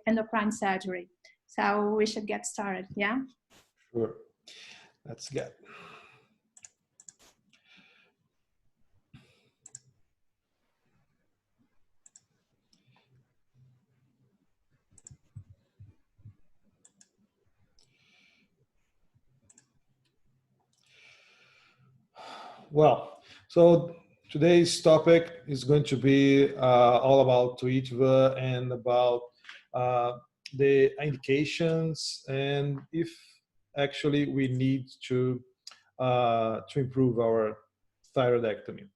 endocrine surgery. So we should get started, yeah? Sure. Let's get. Well, so today's topic is going to be all about TOETVA and about the indications and if actually we need to improve our thyroidectomy.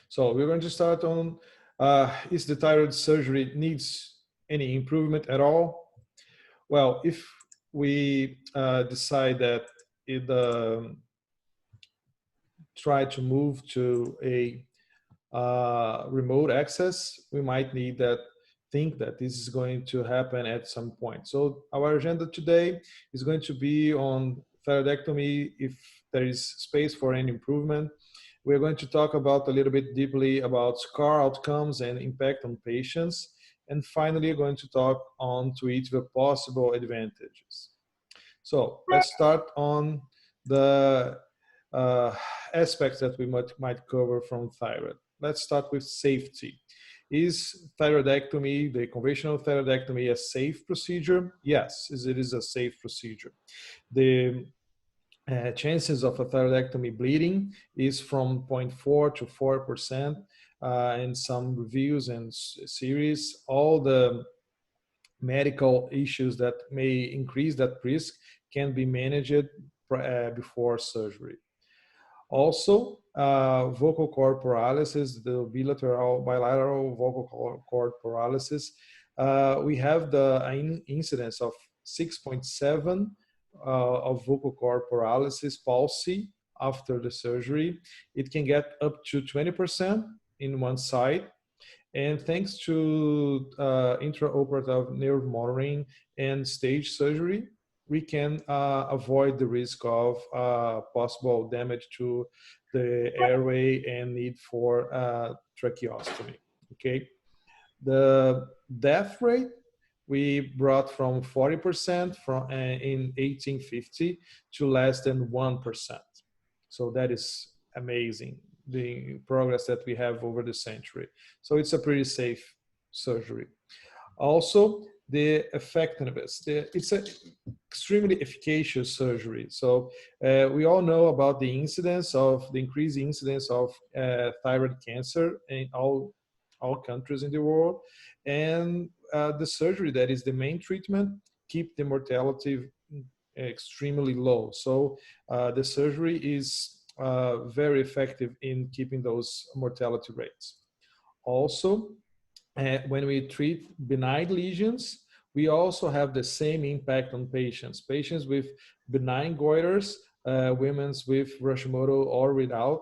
So we're going to start on is the thyroid surgery needs any improvement at all? Well, if we decide that it try to move to a remote access, we might need that think that this is going to happen at some point. So our agenda today is going to be on thyroidectomy if there is space for any improvement. We're going to talk about a little bit deeply about scar outcomes and impact on patients. And finally, we're going to talk on TOETVA possible advantages. So let's start on the aspects that we might cover from thyroid. Let's start with safety. Is thyroidectomy, the conventional thyroidectomy, a safe procedure? Yes, it is a safe procedure. The chances of a thyroidectomy bleeding is from 0.4 to 4%. In some reviews and series, all the medical issues that may increase that risk can be managed before surgery. Also, vocal cord paralysis, the bilateral vocal cord paralysis, we have the incidence of 6.7 of vocal cord paralysis, palsy after the surgery. It can get up to 20% in one side. And thanks to intraoperative nerve monitoring and stage surgery, we can avoid the risk of possible damage to the airway and need for tracheostomy. Okay, the death rate we brought from 40% from in 1850 to less than 1%. So that is amazing, the progress that we have over the century. So it's a pretty safe surgery. Also, the effectiveness, it's an extremely efficacious surgery. So we all know about the increased incidence of thyroid cancer in all countries in the world. And the surgery that is the main treatment keep the mortality extremely low. So the surgery is very effective in keeping those mortality rates. Also, when we treat benign lesions, we also have the same impact on patients. Patients with benign goiters, women with Hashimoto or without,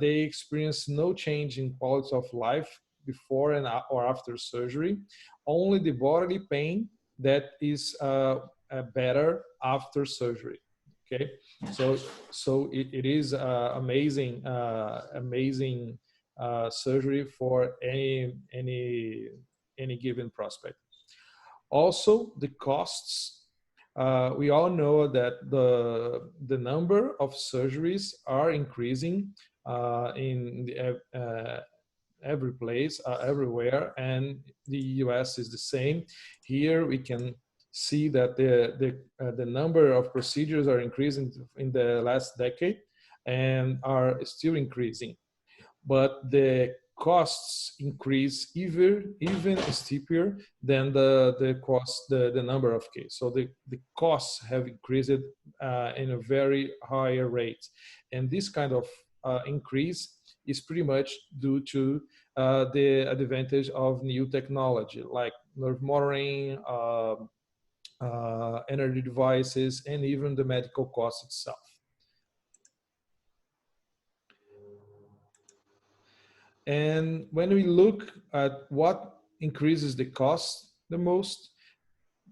they experience no change in quality of life before and or after surgery. Only the bodily pain that is better after surgery. Okay, so it is amazing surgery for any given prospect. Also, the costs. We all know that the number of surgeries are increasing in every place, everywhere, and the US is the same. Here we can see that the number of procedures are increasing in the last decade and are still increasing. But the costs increase even steeper than the number of cases. So the costs have increased in a very higher rate, and this kind of increase is pretty much due to the advantage of new technology like nerve monitoring, energy devices, and even the medical cost itself. And when we look at what increases the cost the most,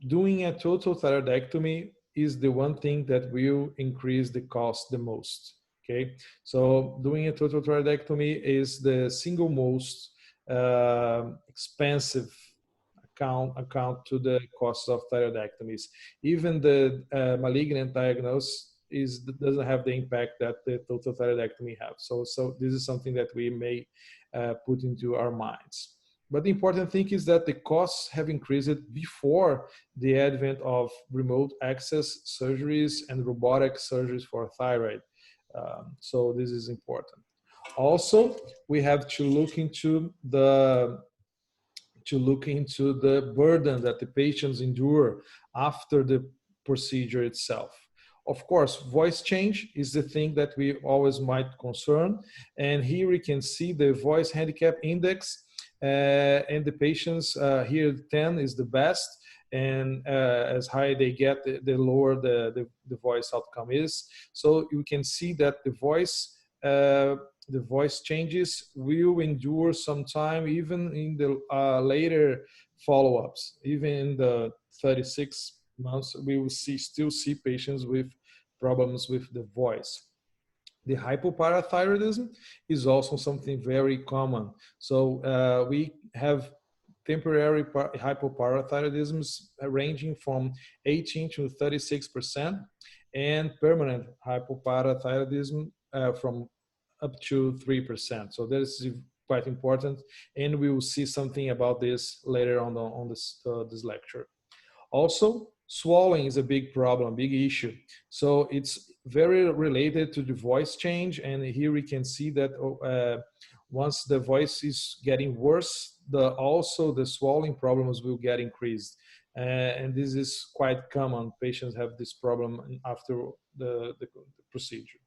doing a total thyroidectomy is the one thing that will increase the cost the most. Okay, so doing a total thyroidectomy is the single most expensive account to the cost of thyroidectomies. Even the malignant diagnosis doesn't have the impact that the total thyroidectomy have. So this is something that we may put into our minds. But the important thing is that the costs have increased before the advent of remote access surgeries and robotic surgeries for thyroid. So this is important. Also, we have to look into the burden that the patients endure after the procedure itself. Of course, voice change is the thing that we always might concern. And here we can see the voice handicap index, and the patients here 10 is the best. And as high they get, the lower the voice outcome is. So you can see that the voice changes will endure some time, even in the later follow-ups. Even in the 36 months, we will still see patients with problems with the voice. The hypoparathyroidism is also something very common. So we have temporary hypoparathyroidisms ranging from 18 to 36%, and permanent hypoparathyroidism from up to 3%. So that is quite important, and we will see something about this later on this lecture. Also, swallowing is a big problem, big issue. So it's very related to the voice change, and here we can see that once the voice is getting worse, also the swallowing problems will get increased. And this is quite common. Patients have this problem after the procedure.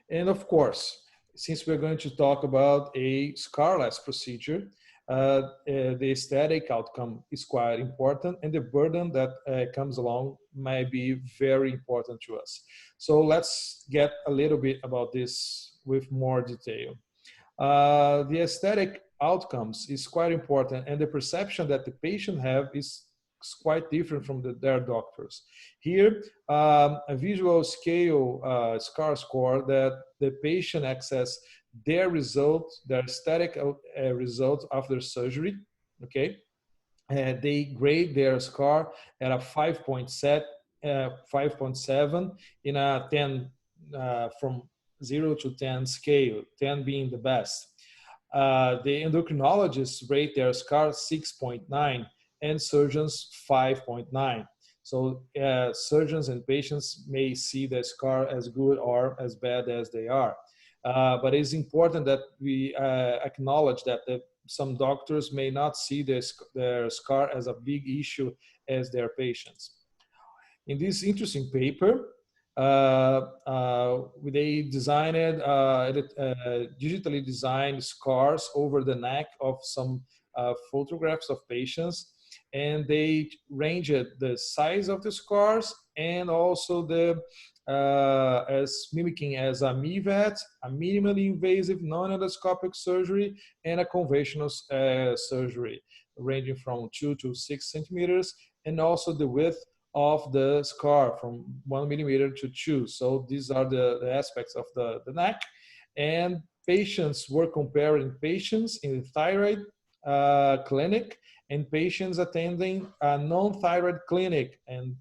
And of course, since we're going to talk about a scarless procedure, the aesthetic outcome is quite important, and the burden that comes along might be very important to us. So let's get a little bit about this with more detail. The aesthetic outcomes is quite important, and the perception that the patient have is quite different from their doctors. Here, a visual scale SCAR score that the patient access their results, their aesthetic results after surgery, okay? They grade their SCAR at a 5.7 in a 10 from 0 to 10 scale, 10 being the best. The endocrinologists rate their SCAR 6.9 and surgeons 5.9. So surgeons and patients may see the SCAR as good or as bad as they are. But it's important that we acknowledge that some doctors may not see their SCAR as a big issue as their patients. In this interesting paper, they designed digitally designed scars over the neck of some photographs of patients, and they ranged the size of the scars and also the as mimicking as a MIVAT, a minimally invasive non-endoscopic surgery, and a conventional surgery ranging from 2 to 6 centimeters, and also the width of the scar from 1 millimeter to 2. So these are the aspects of the neck. And patients were comparing patients in the thyroid clinic and patients attending a non-thyroid clinic and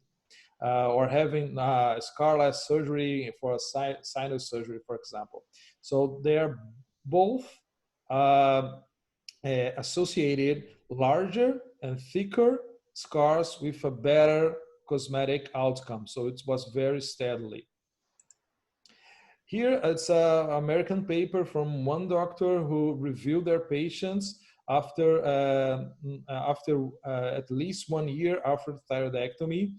or having scarless surgery for a sinus surgery, for example. So they're both associated larger and thicker scars with a better cosmetic outcome. So it was very steadily. Here it's an American paper from one doctor who reviewed their patients after at least 1 year after thyroidectomy,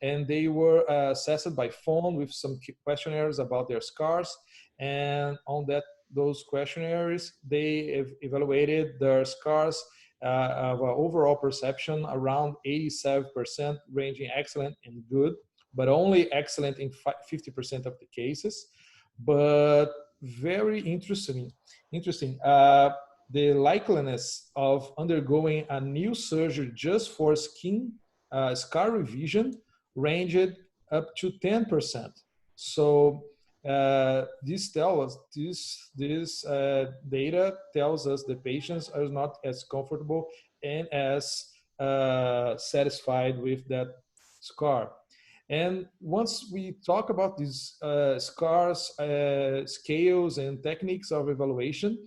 and they were assessed by phone with some questionnaires about their scars, and on those questionnaires they evaluated their scars of overall perception around 87%, ranging excellent and good, but only excellent in 50% of the cases. But very interesting. The likeliness of undergoing a new surgery just for skin scar revision ranged up to 10%. So This tells us this data tells us the patients are not as comfortable and as satisfied with that scar. And once we talk about these scars, scales, and techniques of evaluation,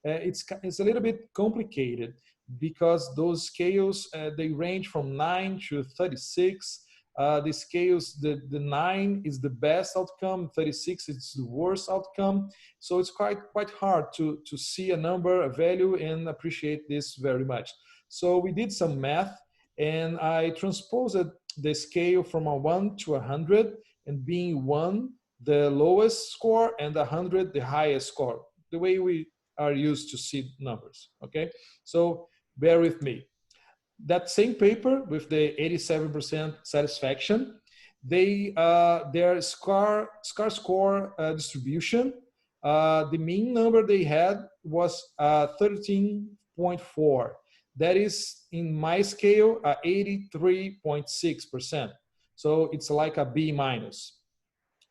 it's a little bit complicated because those scales they range from 9 to 36. The scales, the 9 is the best outcome, 36 is the worst outcome. So it's quite hard to see a number, a value, and appreciate this very much. So we did some math, and I transposed the scale from a 1 to 100, and being 1 the lowest score and 100 the highest score, the way we are used to see numbers. Okay, so bear with me. That same paper with the 87% satisfaction, their scar score distribution, the mean number they had was 13.4. That is, in my scale, 83.6%. So it's like a B minus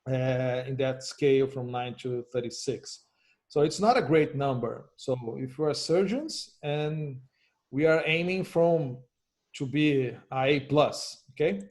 in that scale from 9 to 36. So it's not a great number. So if we're surgeons and we are aiming to be A plus, okay?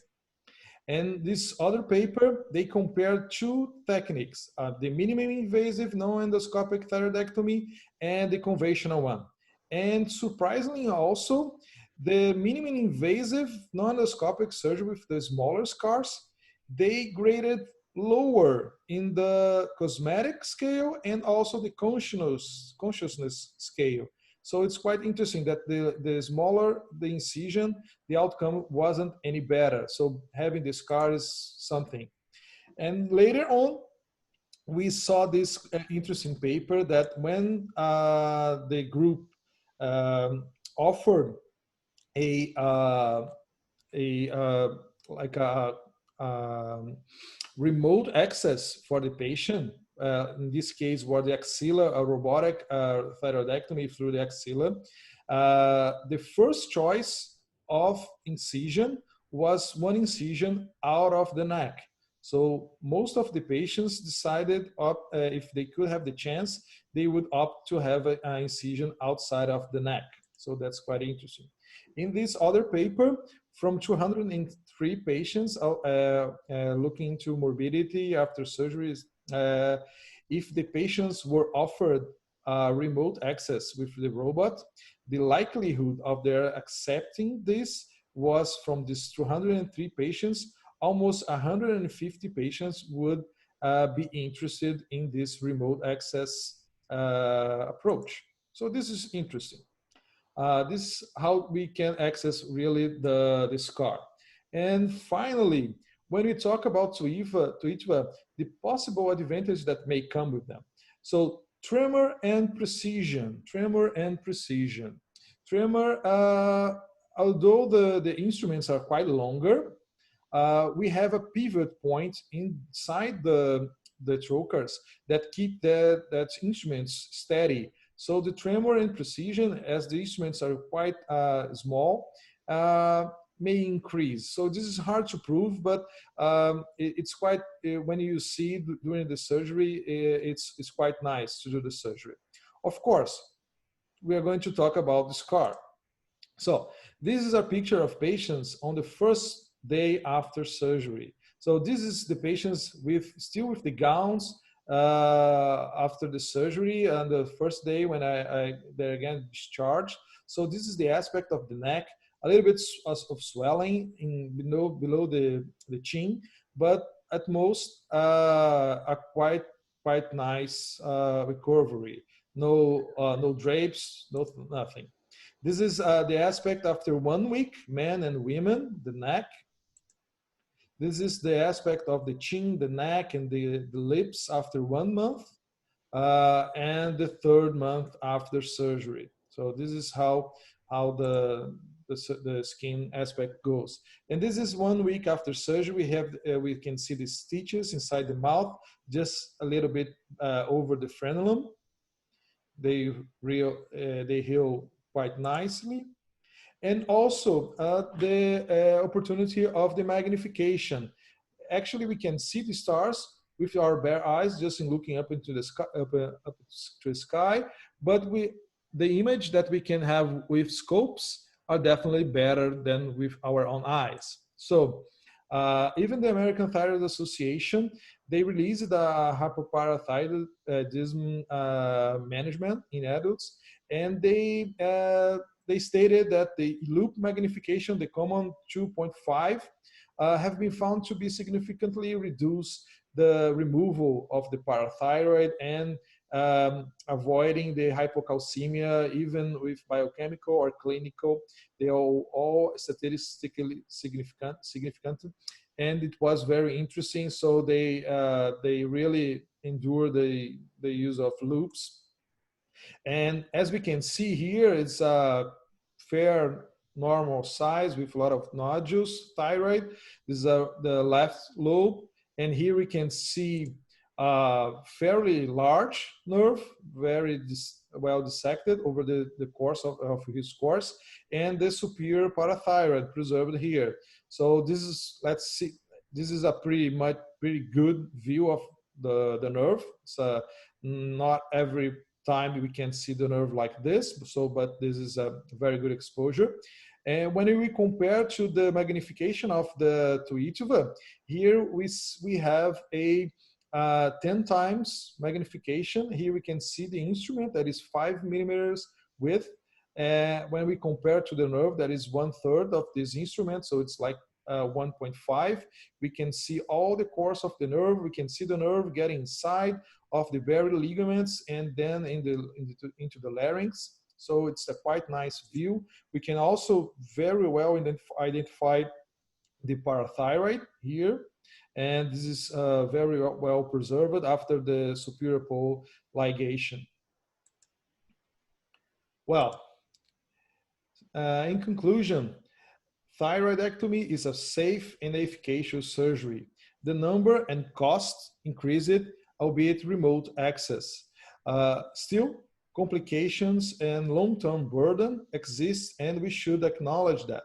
And this other paper, they compared 2 techniques, the minimally invasive non-endoscopic thyroidectomy and the conventional one. And surprisingly also, the minimally invasive non-endoscopic surgery with the smaller scars, they graded lower in the cosmetic scale and also the consciousness scale. So it's quite interesting that the smaller the incision, the outcome wasn't any better. So having the scar is something. And later on, we saw this interesting paper that when the group offered a like a remote access for the patient, in this case, were the axilla, a robotic thyroidectomy through the axilla. The first choice of incision was 1 incision out of the neck. So most of the patients decided if they could have the chance, they would opt to have an incision outside of the neck. So that's quite interesting. In this other paper, from 203 patients looking into morbidity after surgeries, if the patients were offered remote access with the robot, the likelihood of their accepting this was, from these 203 patients, almost 150 patients would be interested in this remote access approach. So this is interesting. This is how we can access really the scar. And finally, when we talk about TOETVA, the possible advantage that may come with them. So tremor and precision, although the instruments are quite longer, we have a pivot point inside the trocars that keep that instruments steady. So the tremor and precision, as the instruments are quite small, may increase. So this is hard to prove, but it's quite, when you see during the surgery, it's quite nice to do the surgery. Of course, we are going to talk about the scar. So this is a picture of patients on the first day after surgery. So this is the patients still with the gowns after the surgery, and the first day when they're again discharged. So this is the aspect of the neck, a little bit of swelling below the chin, but at most a quite nice recovery. No drapes, nothing. This is the aspect after 1 week, men and women, the neck. This is the aspect of the chin, the neck, and the lips after 1 month, and the 3rd month after surgery. So this is how the skin aspect goes. And this is 1 week after surgery. We can see the stitches inside the mouth, just a little bit over the frenulum. They heal quite nicely. And also the opportunity of the magnification. Actually, we can see the stars with our bare eyes, just in looking up into the sky, up to the sky. But the image that we can have with scopes are definitely better than with our own eyes. So even the American Thyroid Association, they released the hypoparathyroidism management in adults, and they stated that the loop magnification, the common 2.5, have been found to be significantly reduce the removal of the parathyroid and avoiding the hypocalcemia, even with biochemical or clinical. They are all statistically significant, and it was very interesting. So they really endure the use of loops. And as we can see here, it's a fair normal size with a lot of nodules, thyroid. This is the left lobe. And here we can see a fairly large nerve, very well dissected over the course of his course, and the superior parathyroid preserved here. So this is, let's see, this is a pretty good view of the nerve. It's not every time we can see the nerve like this, so but this is a very good exposure. And when we compare to the magnification of the TOETVA, here we have a 10 times magnification. Here we can see the instrument that is 5 millimeters width. When we compare to the nerve, that is 1/3 of this instrument, so it's like 1.5. We can see all the course of the nerve. We can see the nerve getting inside of the very ligaments and then into the larynx. So it's a quite nice view. We can also very well identify the parathyroid here. And this is very well preserved after the superior pole ligation. Well, in conclusion, thyroidectomy is a safe and efficacious surgery. The number and cost increased, albeit remote access. Still, complications and long-term burden exist, and we should acknowledge that.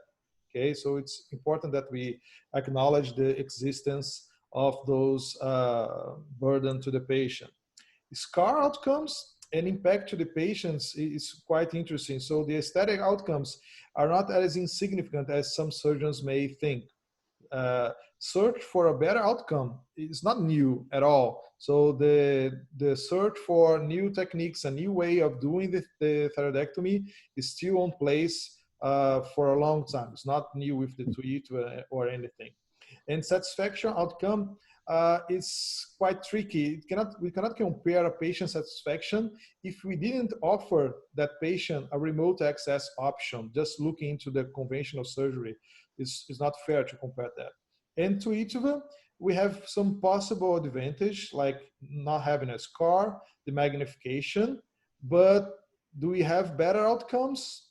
Okay, so it's important that we acknowledge the existence of those burden to the patient. Scar outcomes and impact to the patients is quite interesting. So the aesthetic outcomes are not as insignificant as some surgeons may think. Search for a better outcome is not new at all. So the search for new techniques, a new way of doing the thyroidectomy is still on place for a long time. It's not new with the TOETVA or anything. And satisfaction outcome is quite tricky. We cannot compare a patient satisfaction if we didn't offer that patient a remote access option. Just looking into the conventional surgery is not fair to compare that. And TOETVA, we have some possible advantage, like not having a scar, the magnification, but do we have better outcomes?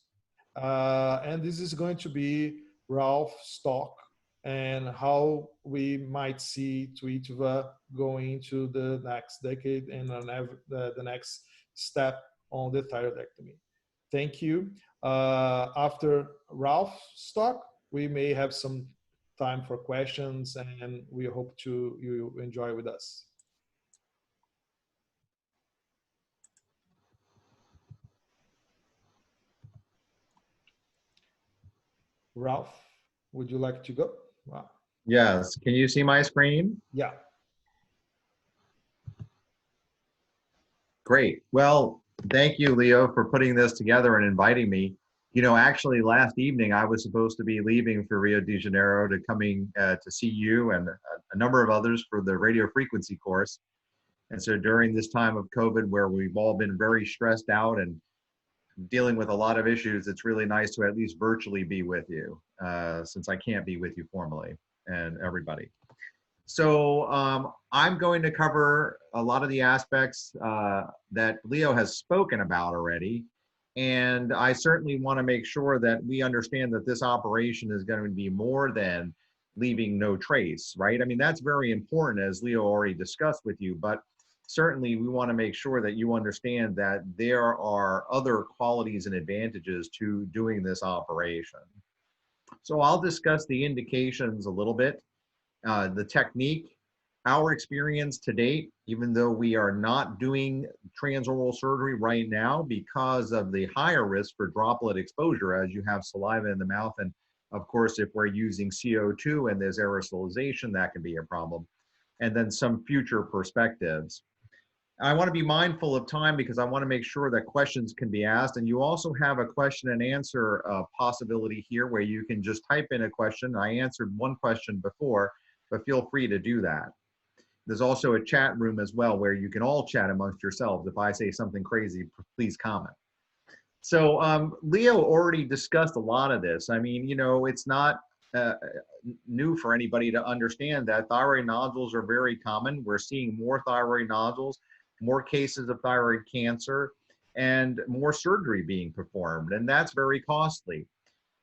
And this is going to be Ralph's talk and how we might see TOETVA going into the next decade and the next step on the thyroidectomy. Thank you. After Ralph's talk, we may have some time for questions, and we hope you enjoy with us. Ralph, would you like to go? Wow. Yes. Can you see my screen? Yeah. Great. Well, thank you, Leo, for putting this together and inviting me. You know, actually last evening, I was supposed to be leaving for Rio de Janeiro to coming to see you and a number of others for the radio frequency course. And so during this time of COVID, where we've all been very stressed out and dealing with a lot of issues, it's really nice to at least virtually be with you, since I can't be with you formally and everybody. So I'm going to cover a lot of the aspects that Leo has spoken about already. And I certainly want to make sure that we understand that this operation is going to be more than leaving no trace, right? I mean, that's very important, as Leo already discussed with you, but certainly we want to make sure that you understand that there are other qualities and advantages to doing this operation. So I'll discuss the indications a little bit, the technique, Our experience to date, even though we are not doing transoral surgery right now because of the higher risk for droplet exposure as you have saliva in the mouth, and of course, if we're using CO2 and there's aerosolization, that can be a problem. And then some future perspectives. I want to be mindful of time because I want to make sure that questions can be asked. And you also have a question and answer possibility here where you can just type in a question. I answered one question before, but feel free to do that. There's also a chat room as well where you can all chat amongst yourselves. If I say something crazy, please comment. So Leo already discussed a lot of this. I mean, you know, it's not new for anybody to understand that thyroid nodules are very common. We're seeing more thyroid nodules, more cases of thyroid cancer, and more surgery being performed, and that's very costly.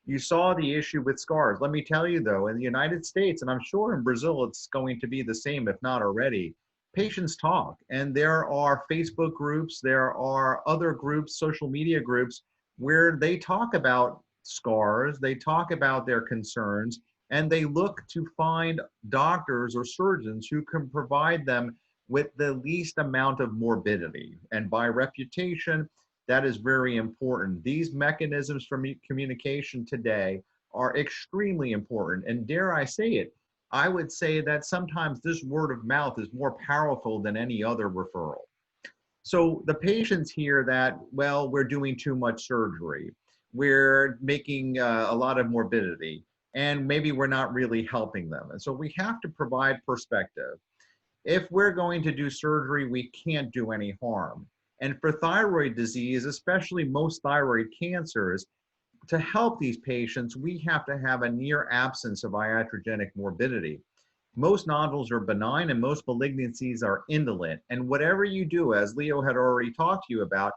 You saw the issue with scars. Let me tell you though, in the United States, and I'm sure in Brazil it's going to be the same, if not already, patients talk. And there are Facebook groups, there are other groups, social media groups, where they talk about scars, they talk about their concerns, and they look to find doctors or surgeons who can provide them with the least amount of morbidity. And by reputation, that is very important. These mechanisms for communication today are extremely important. And dare I say it, I would say that sometimes this word of mouth is more powerful than any other referral. So the patients hear that, well, we're doing too much surgery, we're making a lot of morbidity, and maybe we're not really helping them. And so we have to provide perspective. If we're going to do surgery, we can't do any harm. And for thyroid disease, especially most thyroid cancers, to help these patients, we have to have a near absence of iatrogenic morbidity. Most nodules are benign and most malignancies are indolent. And whatever you do, as Leo had already talked to you about,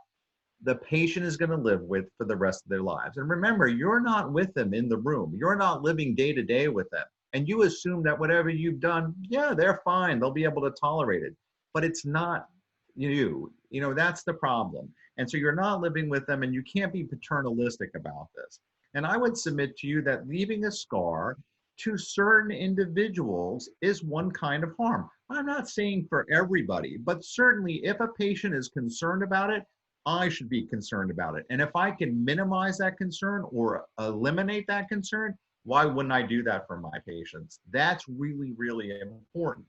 the patient is going to live with for the rest of their lives. And remember, you're not with them in the room. You're not living day to day with them. And you assume that whatever you've done, yeah, they're fine. They'll be able to tolerate it. But it's not you. You know, that's the problem. And so you're not living with them and you can't be paternalistic about this. And I would submit to you that leaving a scar to certain individuals is one kind of harm. I'm not saying for everybody, but certainly if a patient is concerned about it, I should be concerned about it. And if I can minimize that concern or eliminate that concern, why wouldn't I do that for my patients? That's really, really important.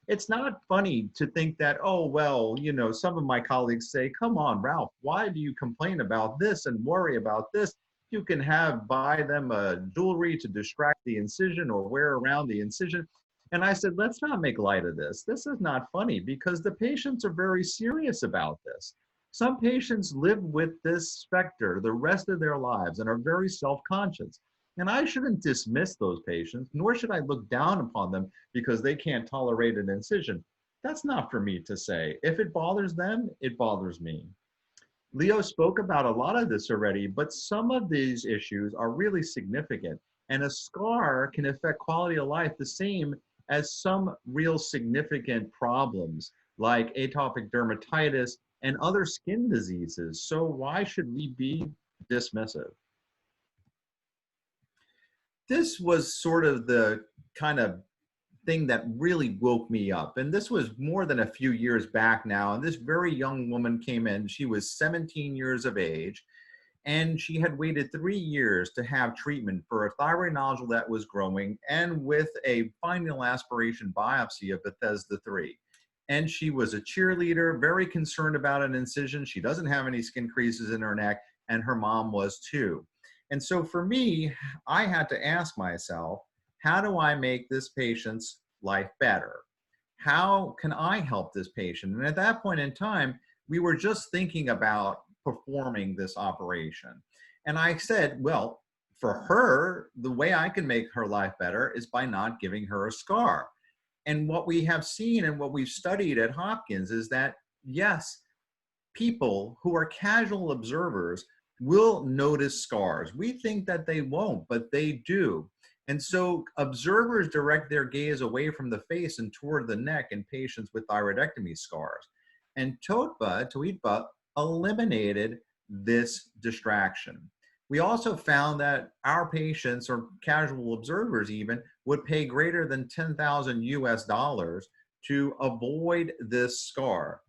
It's not funny to think that, oh, well, you know, some of my colleagues say, come on, Ralph, why do you complain about this and worry about this? You can buy them a jewelry to distract the incision or wear around the incision. And I said, let's not make light of this. This is not funny because the patients are very serious about this. Some patients live with this specter the rest of their lives and are very self-conscious. And I shouldn't dismiss those patients, nor should I look down upon them because they can't tolerate an incision. That's not for me to say. If it bothers them, it bothers me. Leo spoke about a lot of this already, but some of these issues are really significant. And a scar can affect quality of life the same as some real significant problems like atopic dermatitis and other skin diseases. So why should we be dismissive? This was sort of the kind of thing that really woke me up. And this was more than a few years back now. And this very young woman came in. She was 17 years of age. And she had waited 3 years to have treatment for a thyroid nodule that was growing and with a final aspiration biopsy of Bethesda 3. And she was a cheerleader, very concerned about an incision. She doesn't have any skin creases in her neck, and her mom was too. And so for me, I had to ask myself, how do I make this patient's life better? How can I help this patient? And at that point in time, we were just thinking about performing this operation. And I said, well, for her, the way I can make her life better is by not giving her a scar. And what we have seen and what we've studied at Hopkins is that, yes, people who are casual observers will notice scars. We think that they won't, but they do. And so observers direct their gaze away from the face and toward the neck in patients with thyroidectomy scars. And TOETVA eliminated this distraction. We also found that our patients, or casual observers even, would pay greater than $10,000 US to avoid this scar.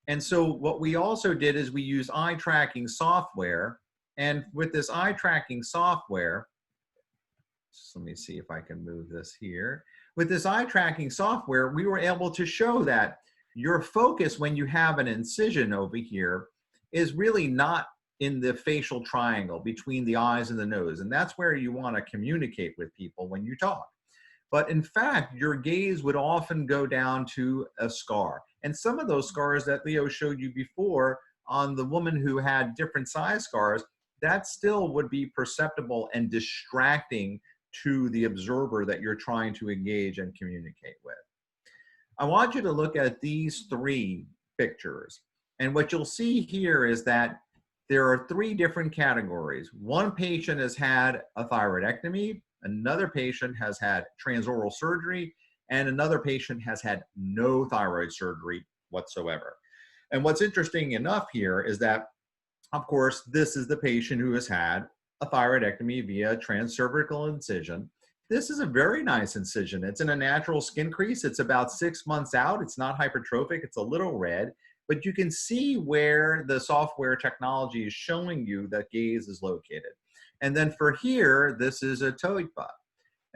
And so what we also did is we used eye tracking software. And with this eye tracking software, so let me see if I can move this here. With this eye tracking software, we were able to show that your focus when you have an incision over here is really not in the facial triangle between the eyes and the nose. And that's where you want to communicate with people when you talk. But in fact, your gaze would often go down to a scar. And some of those scars that Leo showed you before on the woman who had different size scars, that still would be perceptible and distracting to the observer that you're trying to engage and communicate with. I want you to look at these three pictures. And what you'll see here is that there are three different categories. One patient has had a thyroidectomy, another patient has had transoral surgery, and another patient has had no thyroid surgery whatsoever. And what's interesting enough here is that, of course, this is the patient who has had a thyroidectomy via transcervical incision. This is a very nice incision. It's in a natural skin crease. It's about 6 months out. It's not hypertrophic. It's a little red, but you can see where the software technology is showing you that gaze is located. And then for here, this is a TOETVA.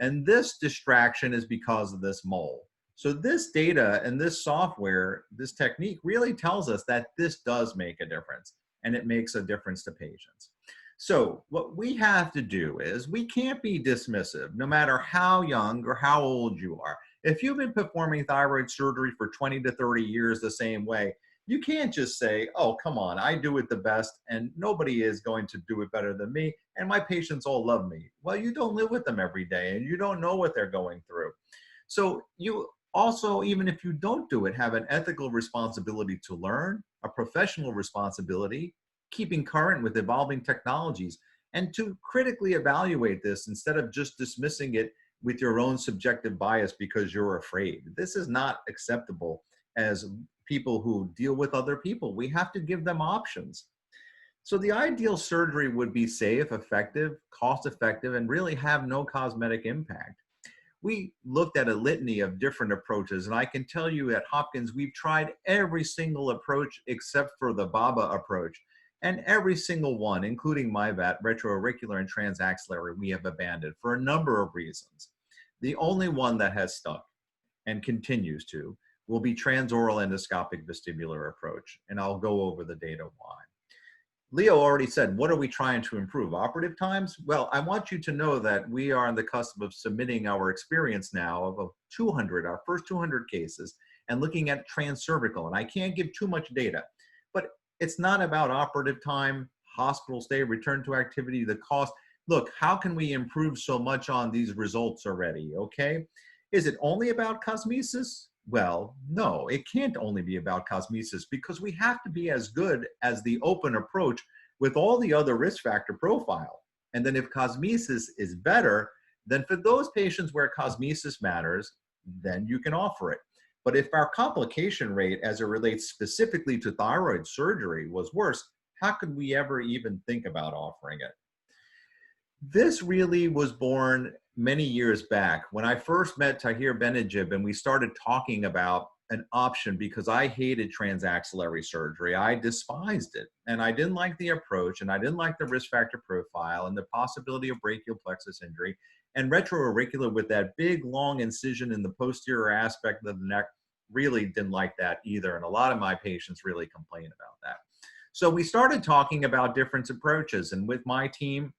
And this distraction is because of this mole. So this data and this software, this technique really tells us that this does make a difference, and it makes a difference to patients. So what we have to do is we can't be dismissive, no matter how young or how old you are. If you've been performing thyroid surgery for 20 to 30 years the same way, you can't just say, oh, come on, I do it the best and nobody is going to do it better than me and my patients all love me. Well, you don't live with them every day and you don't know what they're going through. So you also, even if you don't do it, have an ethical responsibility to learn, a professional responsibility, keeping current with evolving technologies, and to critically evaluate this instead of just dismissing it with your own subjective bias because you're afraid. This is not acceptable as people who deal with other people. We have to give them options. So the ideal surgery would be safe, effective, cost-effective, and really have no cosmetic impact. We looked at a litany of different approaches, and I can tell you at Hopkins, we've tried every single approach except for the BABA approach. And every single one, including MyVat, retroauricular, and transaxillary, we have abandoned for a number of reasons. The only one that has stuck and continues to will be transoral endoscopic vestibular approach, and I'll go over the data why. Leo already said, what are we trying to improve? Operative times? Well, I want you to know that we are on the cusp of submitting our experience now of our first 200 cases, and looking at transcervical, and I can't give too much data, but it's not about operative time, hospital stay, return to activity, the cost. Look, how can we improve so much on these results already, okay? Is it only about cosmesis? Well, no, it can't only be about cosmesis because we have to be as good as the open approach with all the other risk factor profile. And then if cosmesis is better, then for those patients where cosmesis matters, then you can offer it. But if our complication rate as it relates specifically to thyroid surgery was worse, how could we ever even think about offering it? This really was born many years back when I first met Tahir Benajib and we started talking about an option because I hated transaxillary surgery. I despised it and I didn't like the approach and I didn't like the risk factor profile and the possibility of brachial plexus injury. And retroauricular with that big long incision in the posterior aspect of the neck, really didn't like that either. And a lot of my patients really complain about that. So we started talking about different approaches, and with my team,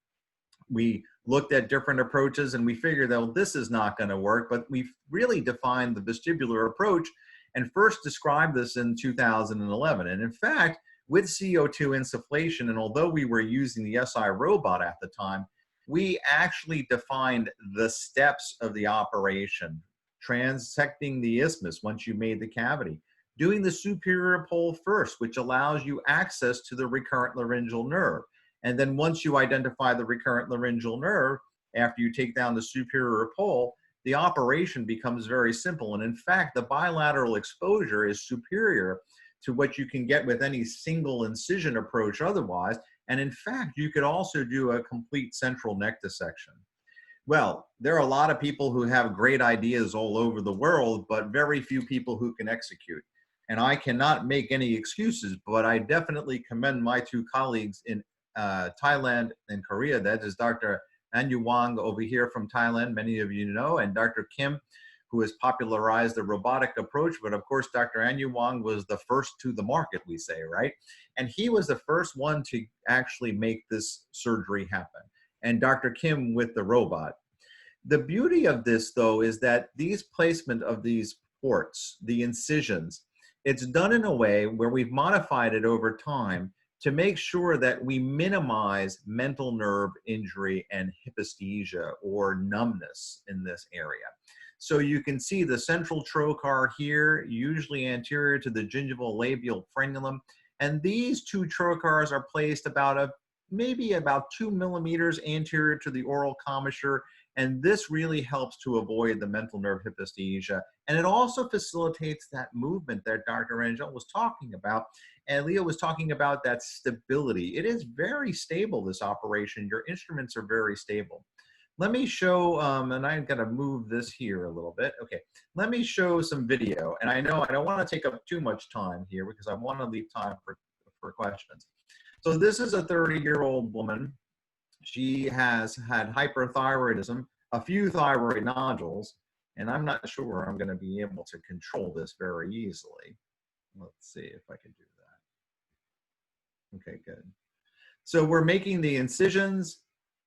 we looked at different approaches and we figured that, well, this is not going to work, but we really defined the vestibular approach and first described this in 2011. And in fact, with CO2 insufflation, and although we were using the SI robot at the time, we actually defined the steps of the operation, transecting the isthmus once you made the cavity, doing the superior pole first, which allows you access to the recurrent laryngeal nerve. And then once you identify the recurrent laryngeal nerve, after you take down the superior pole, the operation becomes very simple. And in fact, the bilateral exposure is superior to what you can get with any single incision approach otherwise. And in fact, you could also do a complete central neck dissection. Well, there are a lot of people who have great ideas all over the world, but very few people who can execute. And I cannot make any excuses, but I definitely commend my two colleagues in Thailand and Korea. That is Dr. Anyu Wang over here from Thailand, many of you know, and Dr. Kim, who has popularized the robotic approach. But of course, Dr. Anyu Wang was the first to the market, we say, right? And he was the first one to actually make this surgery happen. And Dr. Kim with the robot. The beauty of this, though, is that these placement of these ports, the incisions, it's done in a way where we've modified it over time to make sure that we minimize mental nerve injury and hyposthesia or numbness in this area. So you can see the central trocar here, usually anterior to the gingival labial frenulum. And these two trocars are placed about maybe about 2 millimeters anterior to the oral commissure. And this really helps to avoid the mental nerve hyposthesia. And it also facilitates that movement that Dr. Rangel was talking about. And Leo was talking about that stability. It is very stable, this operation. Your instruments are very stable. Let me show, and I'm gonna move this here a little bit. Okay, let me show some video. And I know I don't wanna take up too much time here because I wanna leave time for questions. So this is a 30-year-old woman. She has had hyperthyroidism, a few thyroid nodules, and I'm not sure I'm gonna be able to control this very easily. Let's see if I can do that. Okay, good. So we're making the incisions.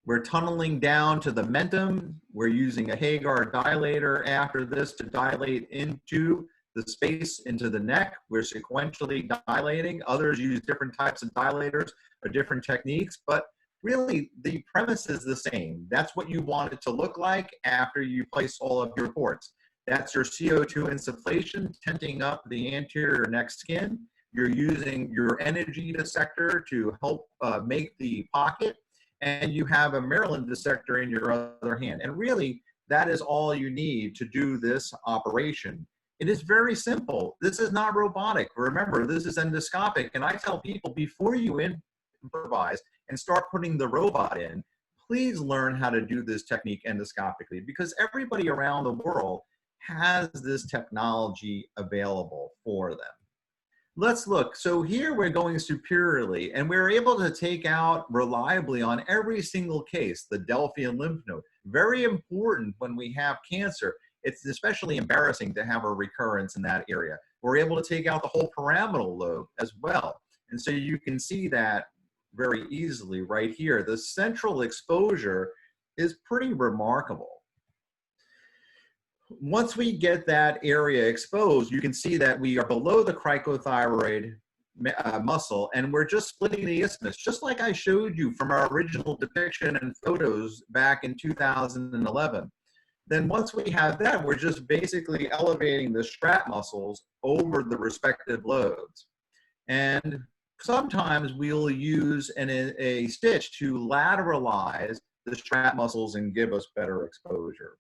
We're tunneling down to the mentum. We're using a Hagar dilator after this to dilate into the space into the neck. We're sequentially dilating. Others use different types of dilators or different techniques, but really the premise is the same. That's what you want it to look like after you place all of your ports. That's your CO2 insufflation, tenting up the anterior neck skin. You're using your energy dissector to help make the pocket. And you have a Maryland dissector in your other hand. And really, that is all you need to do this operation. It is very simple. This is not robotic. Remember, this is endoscopic. And I tell people, before you improvise and start putting the robot in, please learn how to do this technique endoscopically, because everybody around the world has this technology available for them. Let's look. So here we're going superiorly, and we're able to take out reliably on every single case the Delphian lymph node. Very important when we have cancer. It's especially embarrassing to have a recurrence in that area. We're able to take out the whole pyramidal lobe as well. And so you can see that very easily right here. The central exposure is pretty remarkable. Once we get that area exposed, you can see that we are below the cricothyroid muscle, and we're just splitting the isthmus, just like I showed you from our original depiction and photos back in 2011. Then once we have that, we're just basically elevating the strat muscles over the respective lobes. And sometimes we'll use a stitch to lateralize the strat muscles and give us better exposure.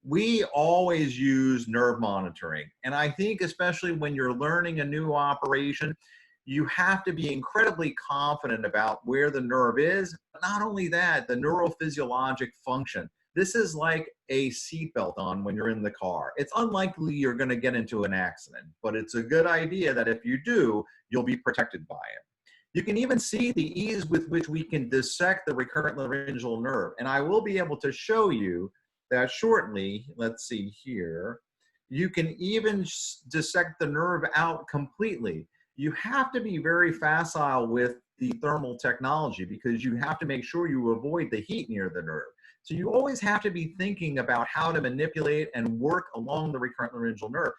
We always use nerve monitoring. And I think especially when you're learning a new operation, you have to be incredibly confident about where the nerve is. But not only that, the neurophysiologic function. This is like a seatbelt on when you're in the car. It's unlikely you're going to get into an accident, but it's a good idea that if you do, you'll be protected by it. You can even see the ease with which we can dissect the recurrent laryngeal nerve. And I will be able to show you that shortly. Let's see here. You can even dissect the nerve out completely. You have to be very facile with the thermal technology because you have to make sure you avoid the heat near the nerve. So you always have to be thinking about how to manipulate and work along the recurrent laryngeal nerve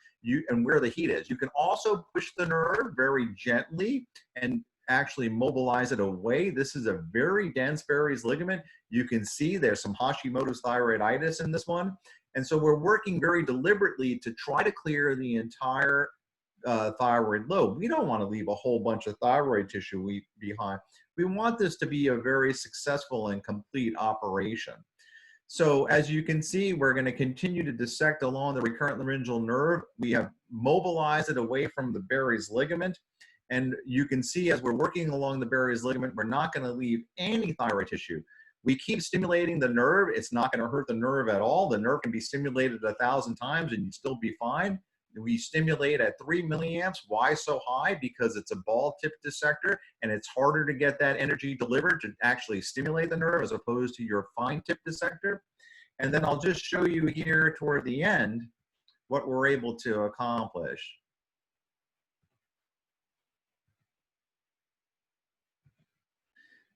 and where the heat is. You can also push the nerve very gently and actually mobilize it away. This is a very dense Berry's ligament. You can see there's some Hashimoto's thyroiditis in this one. And so we're working very deliberately to try to clear the entire thyroid lobe. We don't want to leave a whole bunch of thyroid tissue behind. We want this to be a very successful and complete operation. So as you can see, we're going to continue to dissect along the recurrent laryngeal nerve. We have mobilized it away from the Berry's ligament. And you can see as we're working along the Berry's ligament, we're not going to leave any thyroid tissue. We keep stimulating the nerve. It's not going to hurt the nerve at all. The nerve can be stimulated 1,000 times and you'd still be fine. We stimulate at 3 milliamps. Why so high? Because it's a ball tip dissector and it's harder to get that energy delivered to actually stimulate the nerve as opposed to your fine tip dissector. And then I'll just show you here toward the end what we're able to accomplish.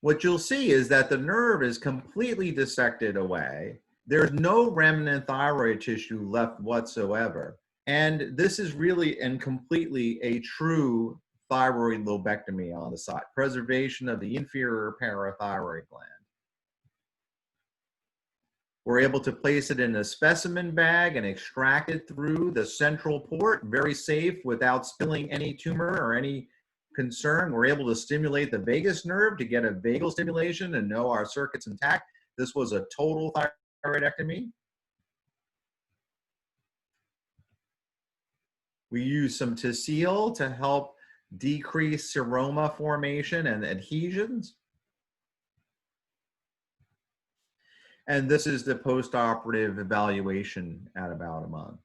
What you'll see is that the nerve is completely dissected away. There's no remnant thyroid tissue left whatsoever. And this is really and completely a true thyroid lobectomy on the side, preservation of the inferior parathyroid gland. We're able to place it in a specimen bag and extract it through the central port, very safe without spilling any tumor or any concern. We're able to stimulate the vagus nerve to get a vagal stimulation and know our circuit's intact. This was a total thyroidectomy. We use some TOETVA to help decrease seroma formation and adhesions. And this is the post-operative evaluation at about a month.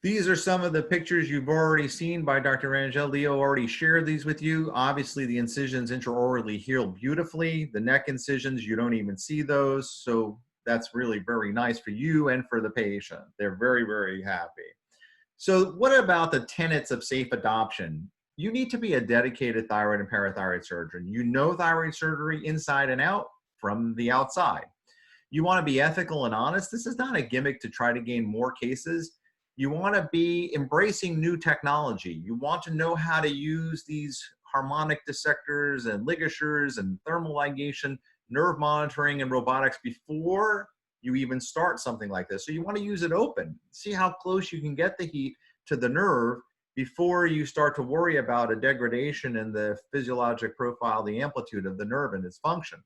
These are some of the pictures you've already seen by Dr. Rangel. Leo already shared these with you. Obviously, the incisions intraorally heal beautifully. The neck incisions, you don't even see those. So that's really very nice for you and for the patient. They're very, very happy. So what about the tenets of safe adoption? You need to be a dedicated thyroid and parathyroid surgeon. You know thyroid surgery inside and out from the outside. You want to be ethical and honest. This is not a gimmick to try to gain more cases. You want to be embracing new technology. You want to know how to use these harmonic dissectors and ligatures and thermal ligation, nerve monitoring and robotics before you even start something like this. So you want to use it open. See how close you can get the heat to the nerve before you start to worry about a degradation in the physiologic profile, the amplitude of the nerve and its function.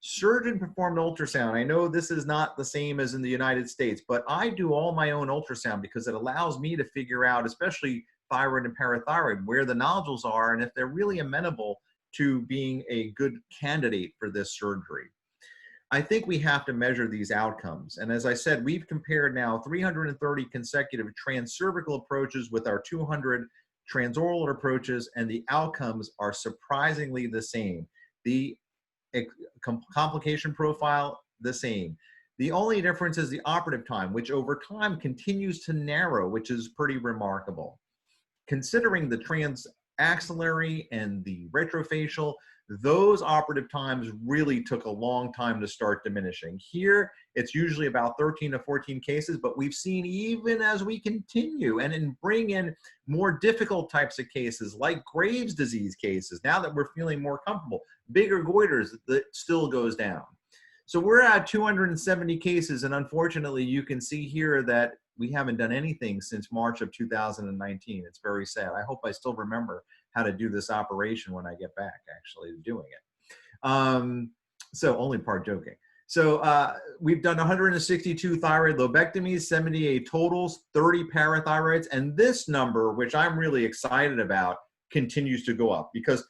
Surgeon-performed ultrasound. I know this is not the same as in the United States, but I do all my own ultrasound because it allows me to figure out, especially thyroid and parathyroid, where the nodules are and if they're really amenable to being a good candidate for this surgery. I think we have to measure these outcomes. And as I said, we've compared now 330 consecutive transcervical approaches with our 200 transoral approaches, and the outcomes are surprisingly the same. The complication profile, the same. The only difference is the operative time, which over time continues to narrow, which is pretty remarkable. Considering the transaxillary and the retrofacial, those operative times really took a long time to start diminishing. Here, it's usually about 13 to 14 cases, but we've seen even as we continue and bring in more difficult types of cases like Graves disease cases, now that we're feeling more comfortable, bigger goiters, that still goes down. So we're at 270 cases, and unfortunately, you can see here that we haven't done anything since March of 2019. It's very sad. I hope I still remember how to do this operation when I get back actually doing it. So only part joking. So we've done 162 thyroid lobectomies, 78 totals, 30 parathyroids, and this number, which I'm really excited about, continues to go up because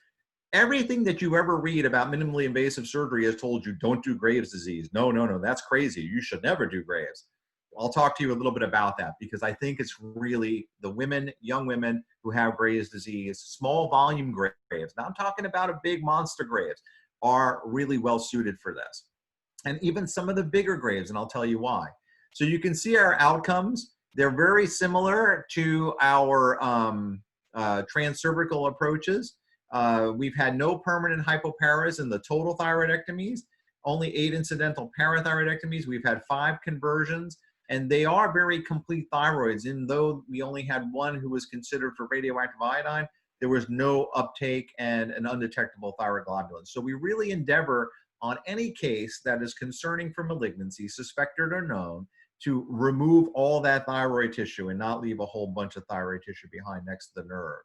everything that you ever read about minimally invasive surgery has told you don't do Graves disease. No, no, no, that's crazy. You should never do Graves. I'll talk to you a little bit about that because I think it's really the women, young women who have Graves disease, small volume Graves, now I'm talking about a big monster Graves, are really well suited for this. And even some of the bigger Graves, and I'll tell you why. So you can see our outcomes. They're very similar to our transcervical approaches. We've had no permanent hypoparas in the total thyroidectomies, only 8 incidental parathyroidectomies. We've had 5 conversions. And they are very complete thyroids. And though we only had 1 who was considered for radioactive iodine, there was no uptake and an undetectable thyroid globulin. So we really endeavor on any case that is concerning for malignancy, suspected or known, to remove all that thyroid tissue and not leave a whole bunch of thyroid tissue behind next to the nerve.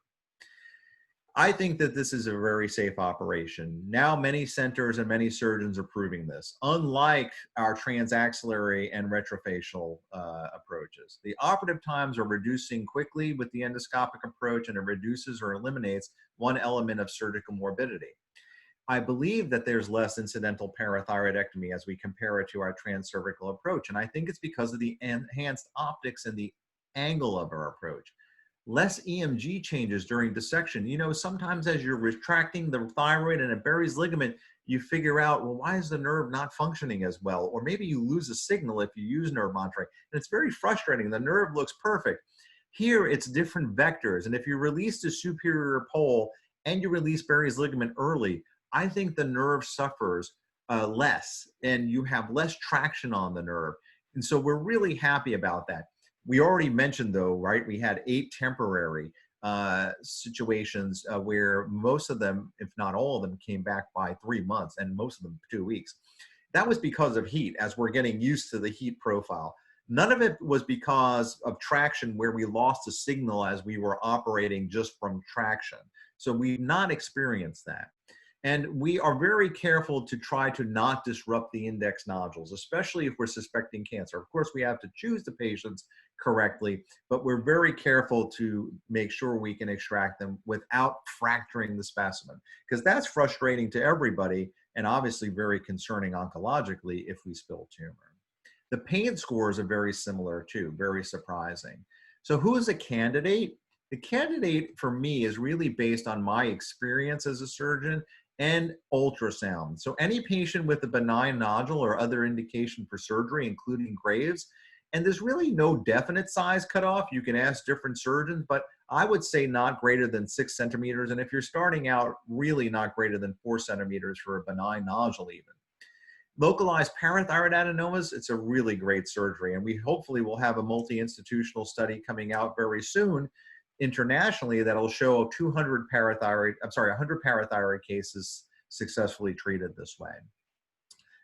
I think that this is a very safe operation. Now many centers and many surgeons are proving this, unlike our transaxillary and retrofacial approaches. The operative times are reducing quickly with the endoscopic approach, and it reduces or eliminates one element of surgical morbidity. I believe that there's less incidental parathyroidectomy as we compare it to our transcervical approach. And I think it's because of the enhanced optics and the angle of our approach. Less EMG changes during dissection. You know, sometimes as you're retracting the thyroid and it buries ligament, you figure out, well, why is the nerve not functioning as well? Or maybe you lose a signal if you use nerve monitoring. And it's very frustrating. The nerve looks perfect. Here, it's different vectors. And if you release the superior pole and you release Berry's ligament early, I think the nerve suffers less and you have less traction on the nerve. And so we're really happy about that. We already mentioned, though, right, we had 8 temporary situations where most of them, if not all of them, came back by 3 months and most of them 2 weeks. That was because of heat, as we're getting used to the heat profile. None of it was because of traction where we lost a signal as we were operating just from traction. So we've not experienced that. And we are very careful to try to not disrupt the index nodules, especially if we're suspecting cancer. Of course, we have to choose the patients correctly, but we're very careful to make sure we can extract them without fracturing the specimen, because that's frustrating to everybody and obviously very concerning oncologically if we spill tumor. The pain scores are very similar too, very surprising. So who is a candidate? The candidate for me is really based on my experience as a surgeon and ultrasound. So any patient with a benign nodule or other indication for surgery, including Graves, and there's really no definite size cutoff. You can ask different surgeons, but I would say not greater than 6 centimeters. And if you're starting out, really not greater than 4 centimeters for a benign nodule even. Localized parathyroid adenomas, it's a really great surgery. And we hopefully will have a multi-institutional study coming out very soon internationally that'll show 100 parathyroid cases successfully treated this way.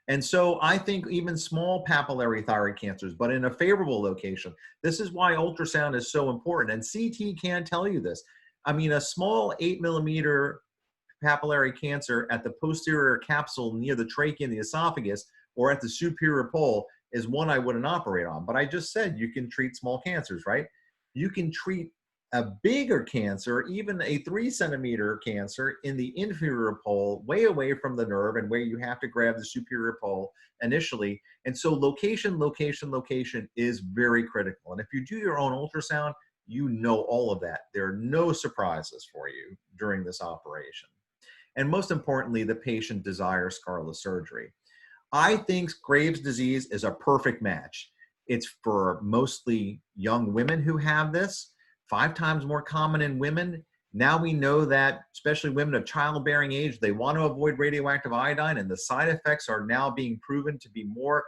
And so I think even small papillary thyroid cancers, but in a favorable location, this is why ultrasound is so important. And CT can tell you this. I mean, a small 8 millimeter papillary cancer at the posterior capsule near the trachea and the esophagus or at the superior pole is one I wouldn't operate on. But I just said you can treat small cancers, right? You can treat a bigger cancer, even a 3 centimeter cancer in the inferior pole, way away from the nerve and where you have to grab the superior pole initially. And so location, location, location is very critical. And if you do your own ultrasound, you know all of that. There are no surprises for you during this operation. And most importantly, the patient desires scarless surgery. I think Graves' disease is a perfect match. It's for mostly young women who have this. 5 times more common in women. Now we know that, especially women of childbearing age, they want to avoid radioactive iodine, and the side effects are now being proven to be more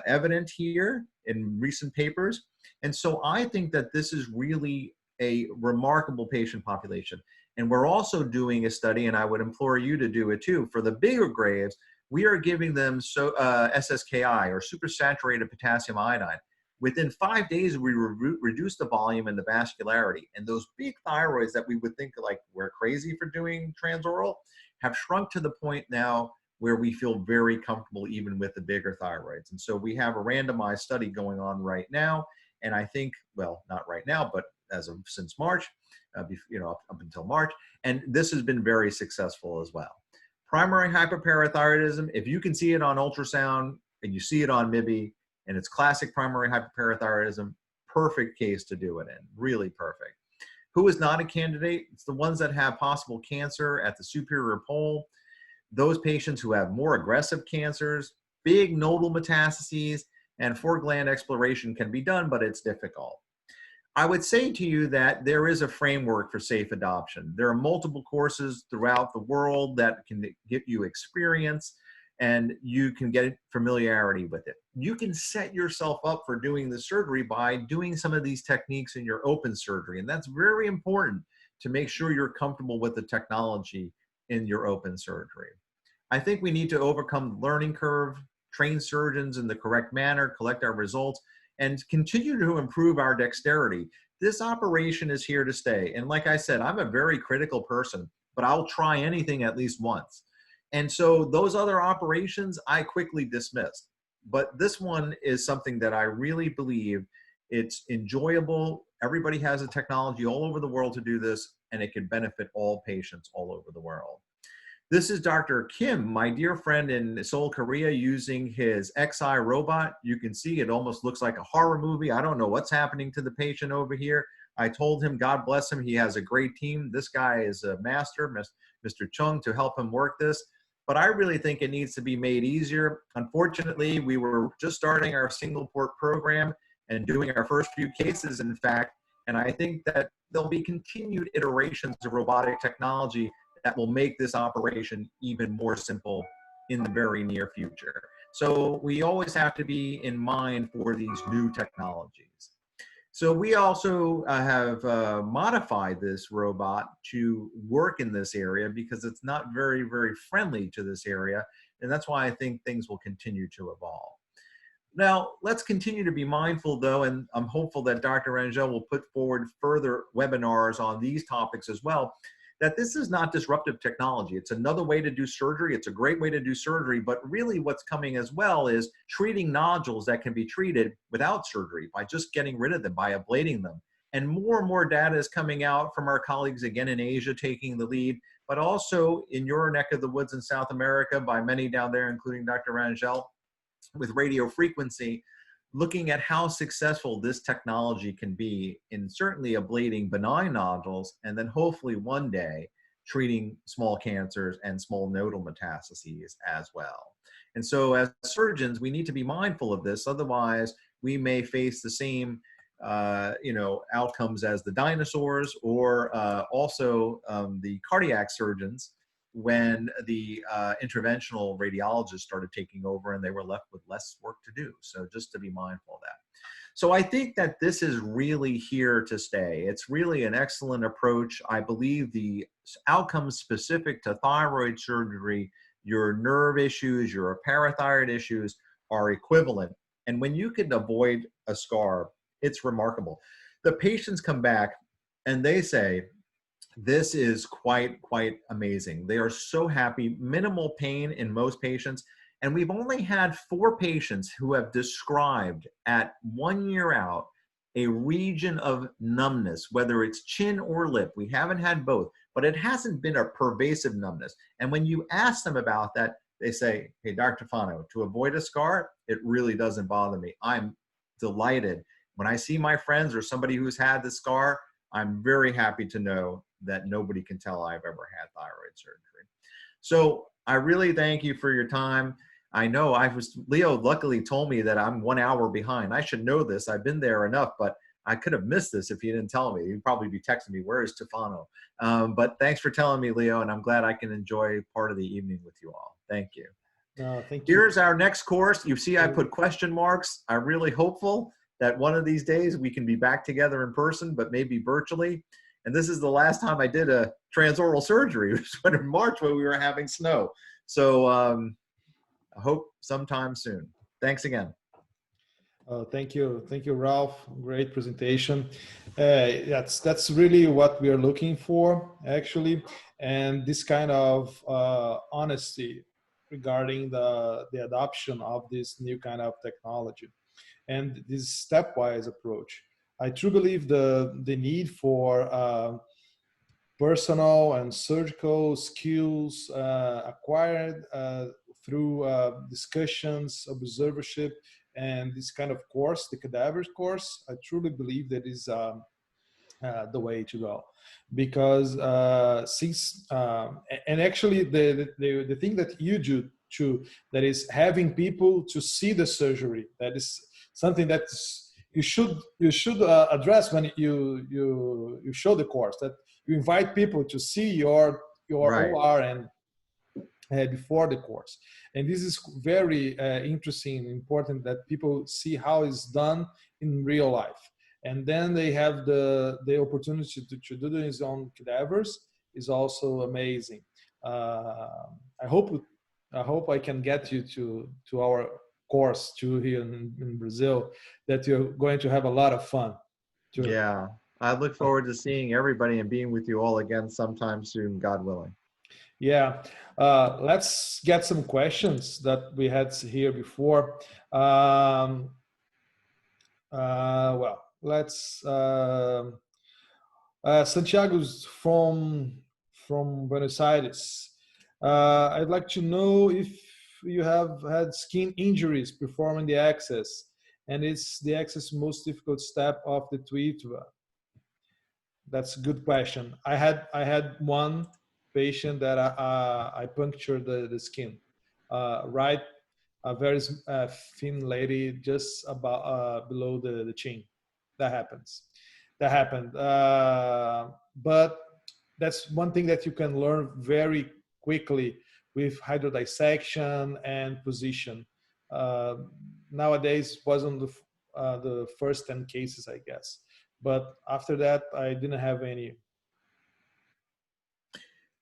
evident here in recent papers. And so I think that this is really a remarkable patient population. And we're also doing a study, and I would implore you to do it too, for the bigger Graves. We are giving them SSKI, or supersaturated potassium iodine. Within 5 days, we reduced the volume and the vascularity. And those big thyroids that we would think like we're crazy for doing transoral have shrunk to the point now where we feel very comfortable even with the bigger thyroids. And so we have a randomized study going on right now. And I think, well, not right now, but since March, up until March. And this has been very successful as well. Primary hyperparathyroidism, if you can see it on ultrasound and you see it on MIBI, and it's classic primary hyperparathyroidism, perfect case to do it in, really perfect. Who is not a candidate? It's the ones that have possible cancer at the superior pole, those patients who have more aggressive cancers, big nodal metastases, and foregland exploration can be done, but it's difficult. I would say to you that there is a framework for safe adoption. There are multiple courses throughout the world that can give you experience, and you can get familiarity with it. You can set yourself up for doing the surgery by doing some of these techniques in your open surgery. And that's very important to make sure you're comfortable with the technology in your open surgery. I think we need to overcome the learning curve, train surgeons in the correct manner, collect our results, and continue to improve our dexterity. This operation is here to stay. And like I said, I'm a very critical person, but I'll try anything at least once. And so those other operations, I quickly dismissed. But this one is something that I really believe it's enjoyable. Everybody has a technology all over the world to do this, and it can benefit all patients all over the world. This is Dr. Kim, my dear friend in Seoul, Korea, using his XI robot. You can see it almost looks like a horror movie. I don't know what's happening to the patient over here. I told him, God bless him, he has a great team. This guy is a master, Mr. Chung, to help him work this. But I really think it needs to be made easier. Unfortunately, we were just starting our single port program and doing our first few cases, in fact, and I think that there'll be continued iterations of robotic technology that will make this operation even more simple in the very near future. So we always have to be in mind for these new technologies. So we also have modified this robot to work in this area because it's not very, very friendly to this area. And that's why I think things will continue to evolve. Now, let's continue to be mindful, though, and I'm hopeful that Dr. Rangel will put forward further webinars on these topics as well, that this is not disruptive technology. It's another way to do surgery. It's a great way to do surgery, but really what's coming as well is treating nodules that can be treated without surgery by just getting rid of them, by ablating them. And more data is coming out from our colleagues, again, in Asia, taking the lead, but also in your neck of the woods in South America by many down there, including Dr. Rangel, with radio frequency, looking at how successful this technology can be in certainly ablating benign nodules, and then hopefully one day treating small cancers and small nodal metastases as well. And so as surgeons, we need to be mindful of this. Otherwise, we may face the same outcomes as the dinosaurs, or also the cardiac surgeons, when the interventional radiologists started taking over and they were left with less work to do. So just to be mindful of that. So I think that this is really here to stay. It's really an excellent approach. I believe the outcomes specific to thyroid surgery, your nerve issues, your parathyroid issues are equivalent. And when you can avoid a scar, it's remarkable. The patients come back and they say, this is quite amazing. They are so happy, minimal pain in most patients. And we've only had 4 patients who have described at 1 year out a region of numbness, whether it's chin or lip. We haven't had both, but it hasn't been a pervasive numbness. And when you ask them about that, they say, hey, Dr. Tufano, to avoid a scar, it really doesn't bother me. I'm delighted. When I see my friends or somebody who's had the scar, I'm very happy to know that nobody can tell I've ever had thyroid surgery. So I really thank you for your time. I know Leo luckily told me that I'm 1 hour behind. I should know this. I've been there enough, but I could have missed this if he didn't tell me. He'd probably be texting me, where is Tufano? But thanks for telling me, Leo, and I'm glad I can enjoy part of the evening with you all. Thank you. Thank you. Here's our next course. You see I put question marks. I'm really hopeful that one of these days we can be back together in person, but maybe virtually. And this is the last time I did a transoral surgery, which was in March when we were having snow. So I hope sometime soon. Thanks again. Thank you, Ralph. Great presentation. That's really what we are looking for, actually, and this kind of honesty regarding the adoption of this new kind of technology and this stepwise approach. I truly believe the need for personal and surgical skills acquired through discussions, observership, and this kind of course, the cadavers course, I truly believe that is the way to go. Because and actually the thing that you do too, that is having people to see the surgery, that is something that you should address when you show the course, that you invite people to see your Right. OR and before the course. And this is very interesting and important that people see how it's done in real life. And then they have the opportunity to do this on cadavers is also amazing. I hope I can get you to our course too here in Brazil, that you're going to have a lot of fun too. Yeah, I look forward to seeing everybody and being with you all again sometime soon, God willing. Yeah, let's get some questions that we had here before. Well, let's. Santiago's from Buenos Aires. I'd like to know if you have had skin injuries performing the access, and is the access most difficult step of the TOETVA? That's a good question. I had one patient that I punctured the skin, right, a very thin lady, just about below the chin. That happens. That happened. But that's one thing that you can learn very quickly with hydrodissection and position. Uh, Nowadays wasn't the first 10 cases, I guess. But after that, I didn't have any.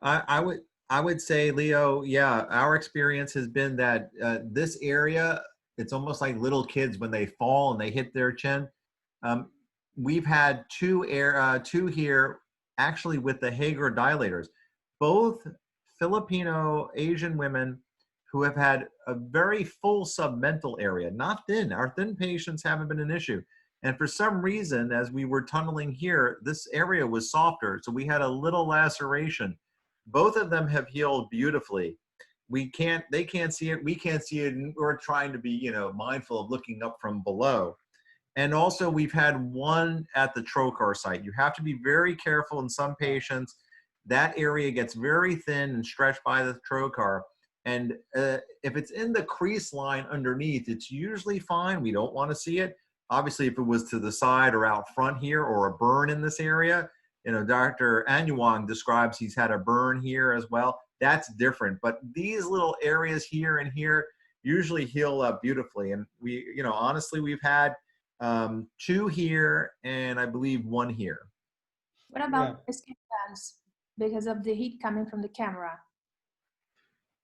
I would say, Leo, yeah, our experience has been that this area, it's almost like little kids when they fall and they hit their chin. Um, we've had two here actually with the Hager dilators, both Filipino Asian women who have had a very full submental area, not thin. Our thin patients haven't been an issue. And for some reason, as we were tunneling here, this area was softer. So we had a little laceration. Both of them have healed beautifully. They can't see it, we can't see it, and we're trying to be, you know, mindful of looking up from below. And also we've had one at the trocar site. You have to be very careful in some patients. That area gets very thin and stretched by the trocar. And if it's in the crease line underneath, it's usually fine. We don't want to see it. Obviously, if it was to the side or out front here or a burn in this area, you know, Dr. Anyuang describes he's had a burn here as well. That's different. But these little areas here and here usually heal up beautifully. And we, you know, honestly, we've had two here and I believe one here. What about the skin tags because of the heat coming from the camera?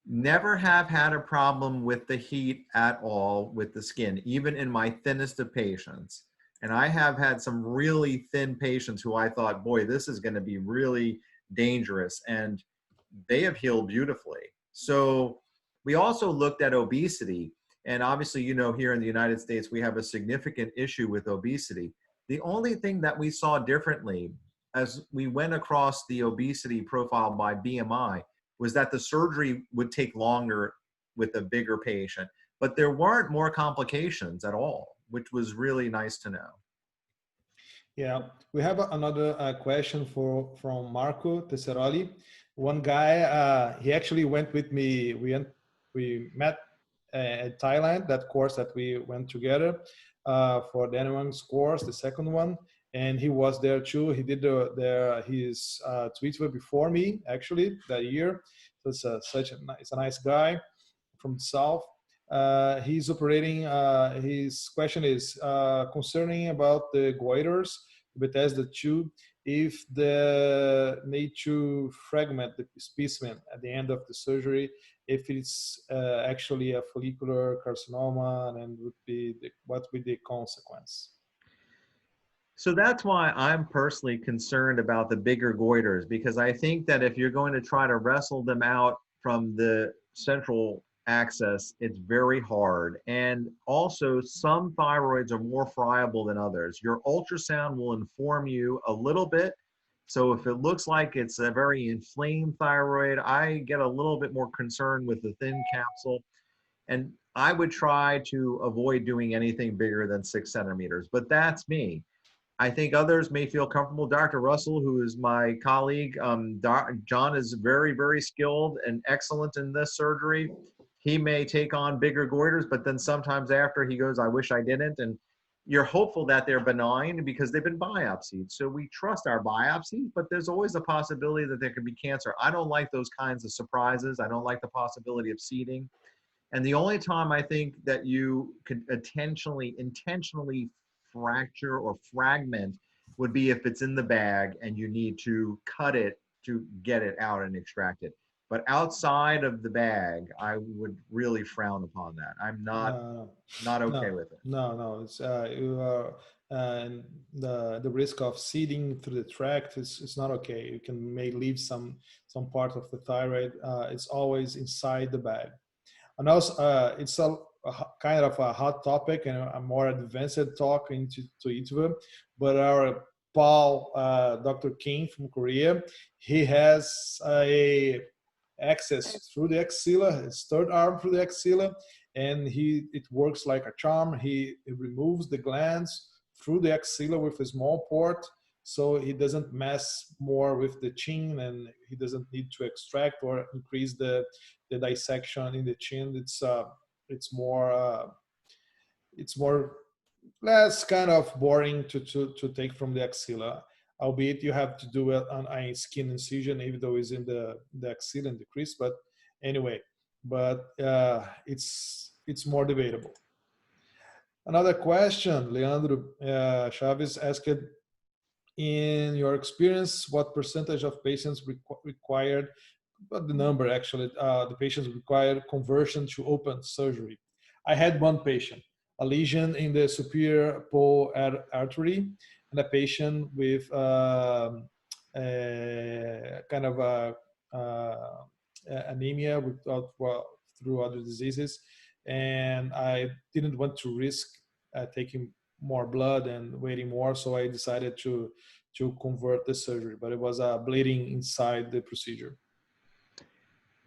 Never have had a problem with the heat at all with the skin, even in my thinnest of patients. And I have had some really thin patients who I thought, boy, this is going to be really dangerous. And they have healed beautifully. So we also looked at obesity. And obviously, you know, here in the United States, we have a significant issue with obesity. The only thing that we saw differently as we went across the obesity profile by BMI was that the surgery would take longer with a bigger patient, but there weren't more complications at all, which was really nice to know. Yeah, we have another question from Marco Tesseroli. One guy, he actually went with me. We met at Thailand, that course that we went together for the anyone's course, the second one, and he was there too. He did his TOETVA before me actually that year. So it's a nice guy from the south. He's operating. His question is concerning about the goiters, Bethesda tube. If the need to fragment the specimen at the end of the surgery, if it's actually a follicular carcinoma, and what would be the consequence? So that's why I'm personally concerned about the bigger goiters, because I think that if you're going to try to wrestle them out from the central axis, it's very hard. And also, some thyroids are more friable than others. Your ultrasound will inform you a little bit. So if it looks like it's a very inflamed thyroid, I get a little bit more concerned with the thin capsule. And I would try to avoid doing anything bigger than 6 centimeters, but that's me. I think others may feel comfortable. Dr. Russell, who is my colleague, John is very, very skilled and excellent in this surgery. He may take on bigger goiters, but then sometimes after he goes, I wish I didn't. And you're hopeful that they're benign because they've been biopsied. So we trust our biopsies, but there's always a possibility that there could be cancer. I don't like those kinds of surprises. I don't like the possibility of seeding. And the only time I think that you could intentionally fracture or fragment would be if it's in the bag and you need to cut it to get it out and extract it. But outside of the bag, I would really frown upon that. I'm not okay with it. No, it's you are, and the risk of seeding through the tract is not okay. You may leave some part of the thyroid. It's always inside the bag. And also, it's a kind of a hot topic and a more advanced talk into TOETVA, but our Paul, Dr. King from Korea, he has a access through the axilla, his third arm through the axilla, and it works like a charm. He removes the glands through the axilla with a small port, so he doesn't mess more with the chin, and he doesn't need to extract or increase the dissection in the chin. It's more less kind of boring to take from the axilla, albeit you have to do it on a skin incision, even though it's in the axilla and the crease. But anyway, it's more debatable. Another question, Leandro Chaves asked, in your experience, what percentage of patients required, but the number actually, the patients required conversion to open surgery? I had one patient, a lesion in the superior pole artery, and a patient with kind of anemia through other diseases, and I didn't want to risk taking more blood and waiting more, so I decided to convert the surgery, but it was bleeding inside the procedure.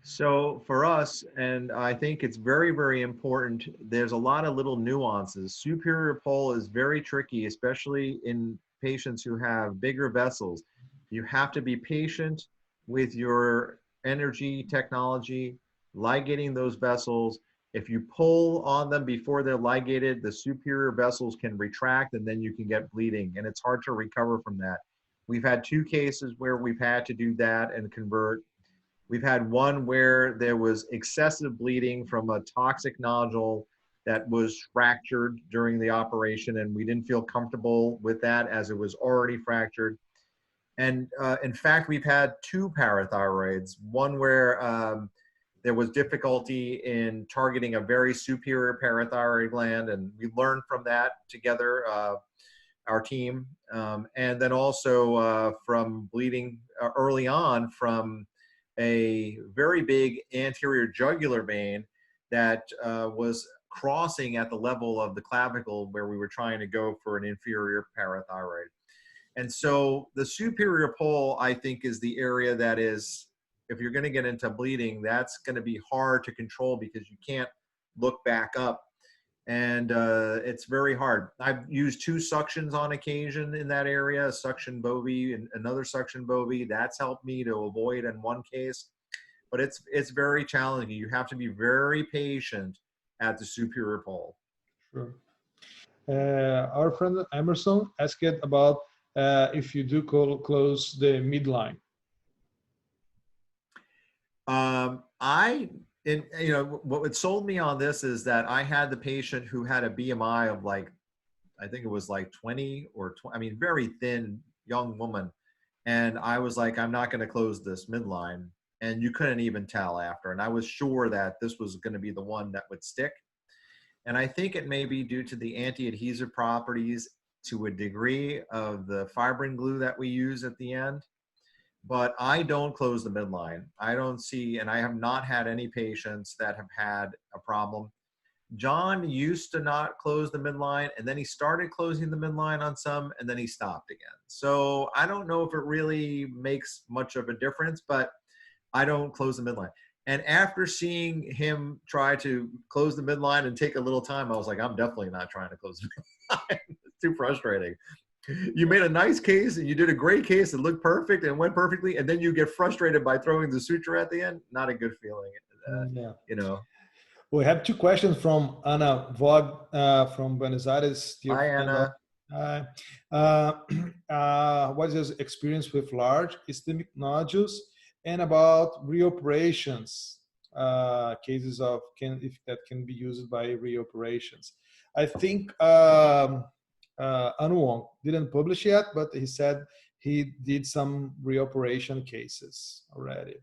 So for us, and I think it's very, very important, there's a lot of little nuances. Superior pole is very tricky, especially in patients who have bigger vessels. You have to be patient with your energy technology, ligating those vessels. If you pull on them before they're ligated, the superior vessels can retract and then you can get bleeding, and it's hard to recover from that. We've had 2 cases where we've had to do that and convert. We've had one where there was excessive bleeding from a toxic nodule that was fractured during the operation, and we didn't feel comfortable with that as it was already fractured. And in fact, we've had 2 parathyroids, one where there was difficulty in targeting a very superior parathyroid gland, and we learned from that together, our team. And then also from bleeding early on from a very big anterior jugular vein that was crossing at the level of the clavicle where we were trying to go for an inferior parathyroid. And so the superior pole, I think, is the area that is, if you're going to get into bleeding, that's going to be hard to control because you can't look back up. And it's very hard. I've used 2 suctions on occasion in that area, a suction bovie and another suction bovie. That's helped me to avoid in one case, but it's very challenging. You have to be very patient at the superior pole. Sure. Our friend Emerson asked about if you do close the midline. What sold me on this is that I had the patient who had a BMI of like, I think it was like 20 or 20, I mean, very thin young woman. And I was like, I'm not going to close this midline. And you couldn't even tell after. And I was sure that this was going to be the one that would stick. And I think it may be due to the anti-adhesive properties to a degree of the fibrin glue that we use at the end. But I don't close the midline. I don't see, and I have not had any patients that have had a problem. John used to not close the midline, and then he started closing the midline on some, and then he stopped again. So I don't know if it really makes much of a difference, but I don't close the midline. And after seeing him try to close the midline and take a little time, I was like, I'm definitely not trying to close the midline. It's too frustrating. You made a nice case and you did a great case. It looked perfect and went perfectly. And then you get frustrated by throwing the suture at the end. Not a good feeling, you know. We have 2 questions from Anna Vog from Buenos Aires. Hi, Anna. What is your experience with large ischemic nodules, and about reoperations, cases of if that can be used by reoperations? I think Anu Wong didn't publish yet, but he said he did some reoperation cases already.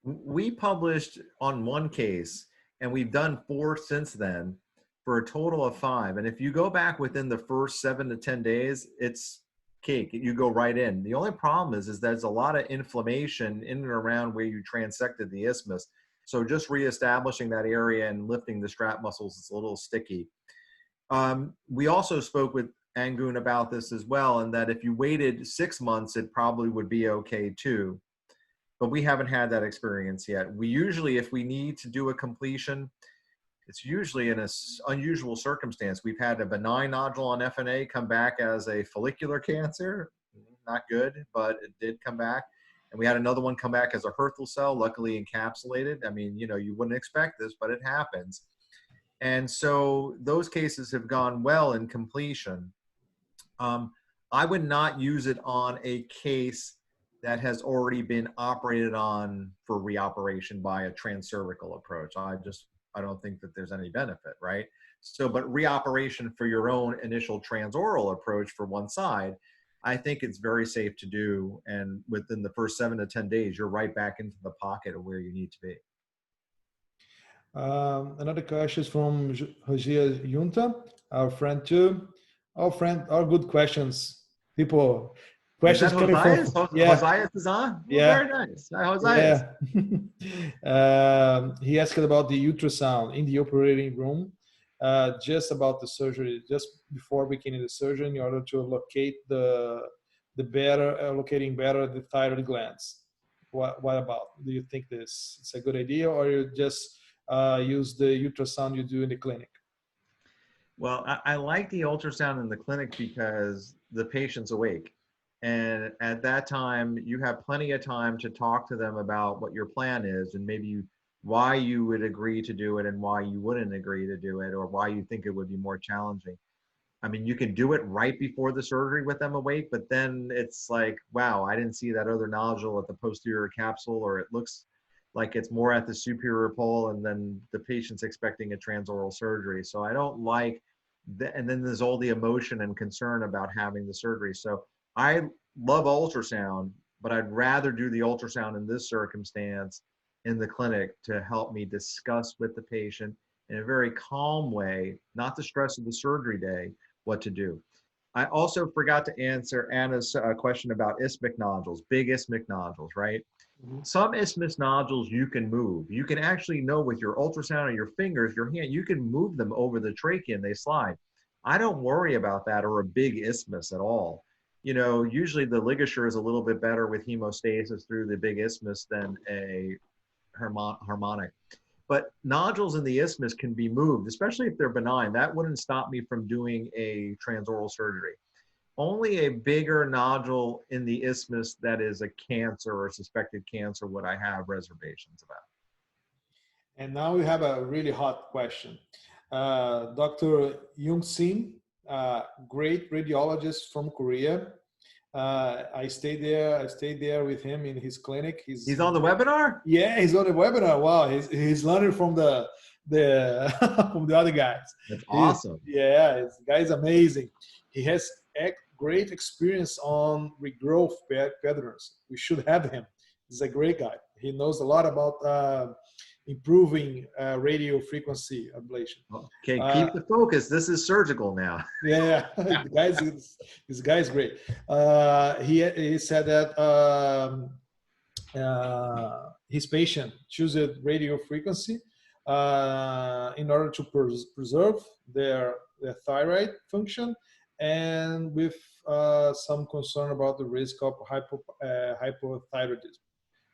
We published on 1 case, and we've done 4 since then for a total of 5. And if you go back within the first 7 to 10 days, it's cake. You go right in. The only problem is there's a lot of inflammation in and around where you transected the isthmus. So just reestablishing that area and lifting the strap muscles is a little sticky. We also spoke with Angun about this as well, and that if you waited 6 months, it probably would be okay too. but we haven't had that experience yet. We usually, if we need to do a completion, it's usually in an unusual circumstance. We've had a benign nodule on FNA come back as a follicular cancer. Not good, but it did come back. And we had another one come back as a Hürthle cell, luckily encapsulated. I mean, you know, you wouldn't expect this, but it happens. And so those cases have gone well in completion. I would not use it on a case that has already been operated on for reoperation by a transcervical approach. I don't think that there's any benefit, right? So, but reoperation for your own initial transoral approach for one side, I think it's very safe to do. And within the first 7 to 10 days, you're right back into the pocket of where you need to be. Another question is from Roger Junta, our friend too. Our good questions. People, questions coming Josias? from, yeah. Josias is on? Well, yeah. Very nice. Hi, Josias. Yeah. He asked about the ultrasound in the operating room, just about the surgery, just before beginning the surgery, in order to locate locating better the thyroid glands. What about? Do you think it's a good idea, or you just use the ultrasound you do in the clinic? Well, I like the ultrasound in the clinic because the patient's awake. And at that time, you have plenty of time to talk to them about what your plan is and maybe why you would agree to do it and why you wouldn't agree to do it, or why you think it would be more challenging. I mean, you can do it right before the surgery with them awake, but then it's like, wow, I didn't see that other nodule at the posterior capsule, or it looks like it's more at the superior pole, and then the patient's expecting a transoral surgery. So I don't like that. And then there's all the emotion and concern about having the surgery. So I love ultrasound, but I'd rather do the ultrasound in this circumstance in the clinic to help me discuss with the patient in a very calm way, not the stress of the surgery day, what to do. I also forgot to answer Anna's question about isthmic nodules, big isthmic nodules, right? Mm-hmm. Some isthmus nodules you can move. You can actually know with your ultrasound or your fingers, your hand, you can move them over the trachea and they slide. I don't worry about that, or a big isthmus at all. You know, usually the ligature is a little bit better with hemostasis through the big isthmus than a harmonic. But nodules in the isthmus can be moved, especially if they're benign. That wouldn't stop me from doing a transoral surgery. Only a bigger nodule in the isthmus that is a cancer or suspected cancer would I have reservations about. And now we have a really hot question. Dr. Young Sim, great radiologist from Korea. I stayed there with him in his clinic. He's on the webinar? Yeah, he's on the webinar. Wow, he's learning from the from the other guys. That's awesome. The guy's amazing. He has great experience on regrowth patterns. We should have him. He's a great guy. He knows a lot about improving radio frequency ablation. Okay, keep the focus. This is surgical now. Yeah, this guy's great. He said that his patient chooses radio frequency in order to preserve their thyroid function, and with some concern about the risk of hypothyroidism.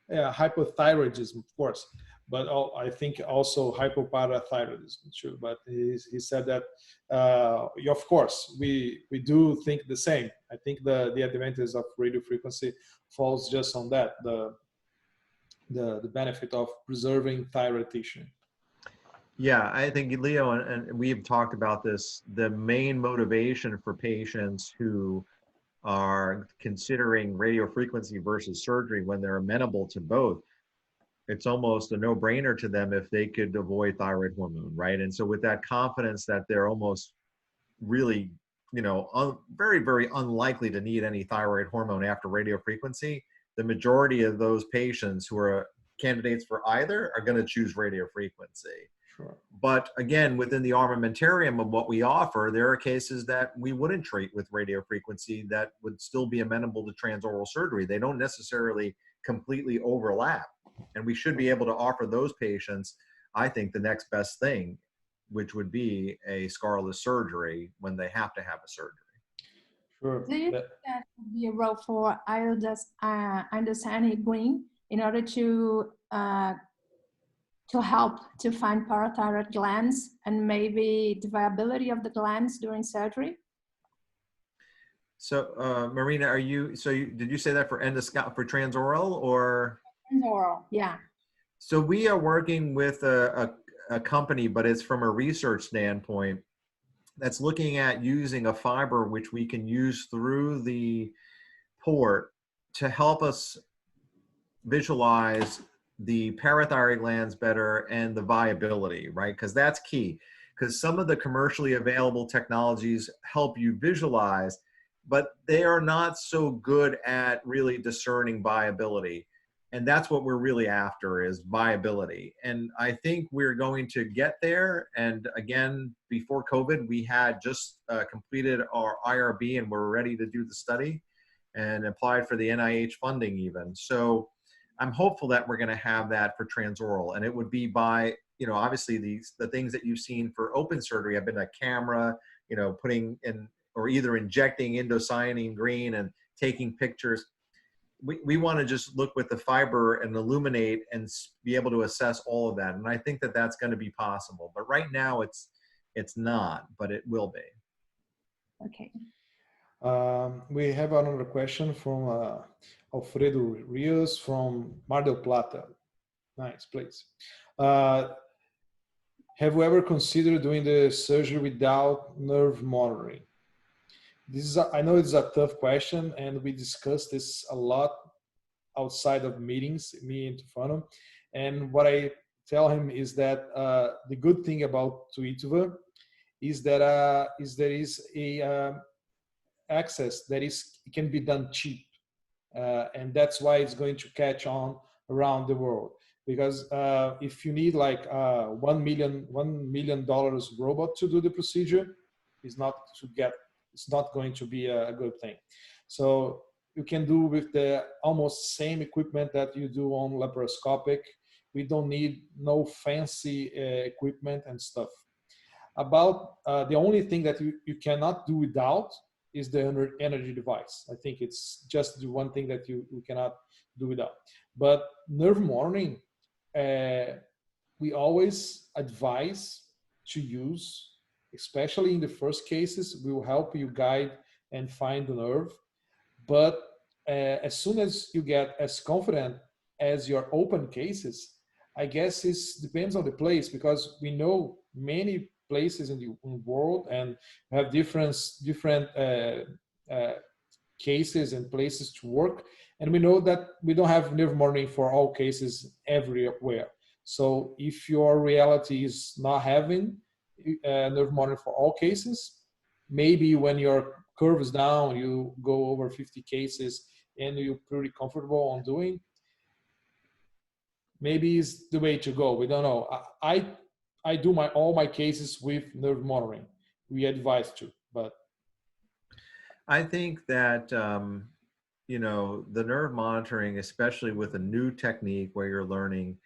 Yeah, hypothyroidism, of course, but I think also hypoparathyroidism too. But he said that, of course, we do think the same. I think the advantage of radio frequency falls just on that, the benefit of preserving thyroid tissue. Yeah, I think, Leo, and we've talked about this, the main motivation for patients who are considering radio frequency versus surgery when they're amenable to both, it's almost a no-brainer to them if they could avoid thyroid hormone, right? And so with that confidence that they're almost really, you know, very, very unlikely to need any thyroid hormone after radio frequency, the majority of those patients who are candidates for either are going to choose radio frequency. Sure. But again, within the armamentarium of what we offer, there are cases that we wouldn't treat with radio frequency that would still be amenable to transoral surgery. They don't necessarily completely overlap. And we should be able to offer those patients, I think, the next best thing, which would be a scarless surgery when they have to have a surgery. Sure. Do you think that would be a role for iodine green in order to help to find parathyroid glands and maybe the viability of the glands during surgery. So, Marina, did you say that for for transoral or? Transoral, yeah. So we are working with a company, but it's from a research standpoint that's looking at using a fiber which we can use through the port to help us visualize the parathyroid glands better and the viability, right? Because that's key. Because some of the commercially available technologies help you visualize, but they are not so good at really discerning viability. And that's what we're really after, is viability. And I think we're going to get there. And again, before COVID, we had just completed our IRB and we're ready to do the study and applied for the NIH funding even. So I'm hopeful that we're going to have that for transoral, and it would be by, you know, obviously the things that you've seen for open surgery have been a camera, you know, putting in or either injecting indocyanine green and taking pictures. We want to just look with the fiber and illuminate and be able to assess all of that. And I think that that's going to be possible, but right now it's not, but it will be. Okay. We have another question from Alfredo Rios from Mar del Plata. Nice place. Have you ever considered doing the surgery without nerve monitoring? This is I know it's a tough question, and we discussed this a lot outside of meetings, me and Tufano. And what I tell him is that the good thing about TOETVA is that there is a access that can be done cheap, and that's why it's going to catch on around the world. Because if you need like $1 million robot to do the procedure, it's not going to be a good thing. So you can do with the almost same equipment that you do on laparoscopic. We don't need no fancy equipment and stuff. About the only thing that you cannot do without is the energy device. I think it's just the one thing that you cannot do without. But nerve monitoring, we always advise to use, especially in the first cases. We will help you guide and find the nerve. But as soon as you get as confident as your open cases, I guess it depends on the place, because we know many places in the world and have different cases and places to work. And we know that we don't have nerve monitoring for all cases everywhere. So if your reality is not having nerve monitoring for all cases, maybe when your curve is down, you go over 50 cases and you're pretty comfortable on doing, maybe is the way to go. We don't know. I do all my cases with nerve monitoring. We advise to, but I think that you know, the nerve monitoring, especially with a new technique where you're learning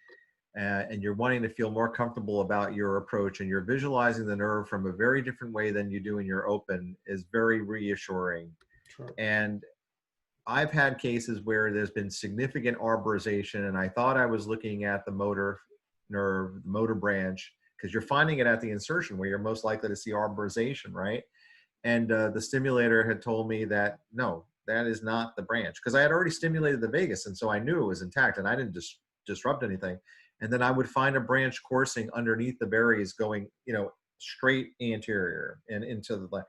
and you're wanting to feel more comfortable about your approach, and you're visualizing the nerve from a very different way than you do in your open, is very reassuring. Sure. And I've had cases where there's been significant arborization, and I thought I was looking at the motor nerve, the motor branch, because you're finding it at the insertion where you're most likely to see arborization, right? And the stimulator had told me that, no, that is not the branch, because I had already stimulated the vagus, and so I knew it was intact and I didn't just disrupt anything. And then I would find a branch coursing underneath the berries going, you know, straight anterior and into the,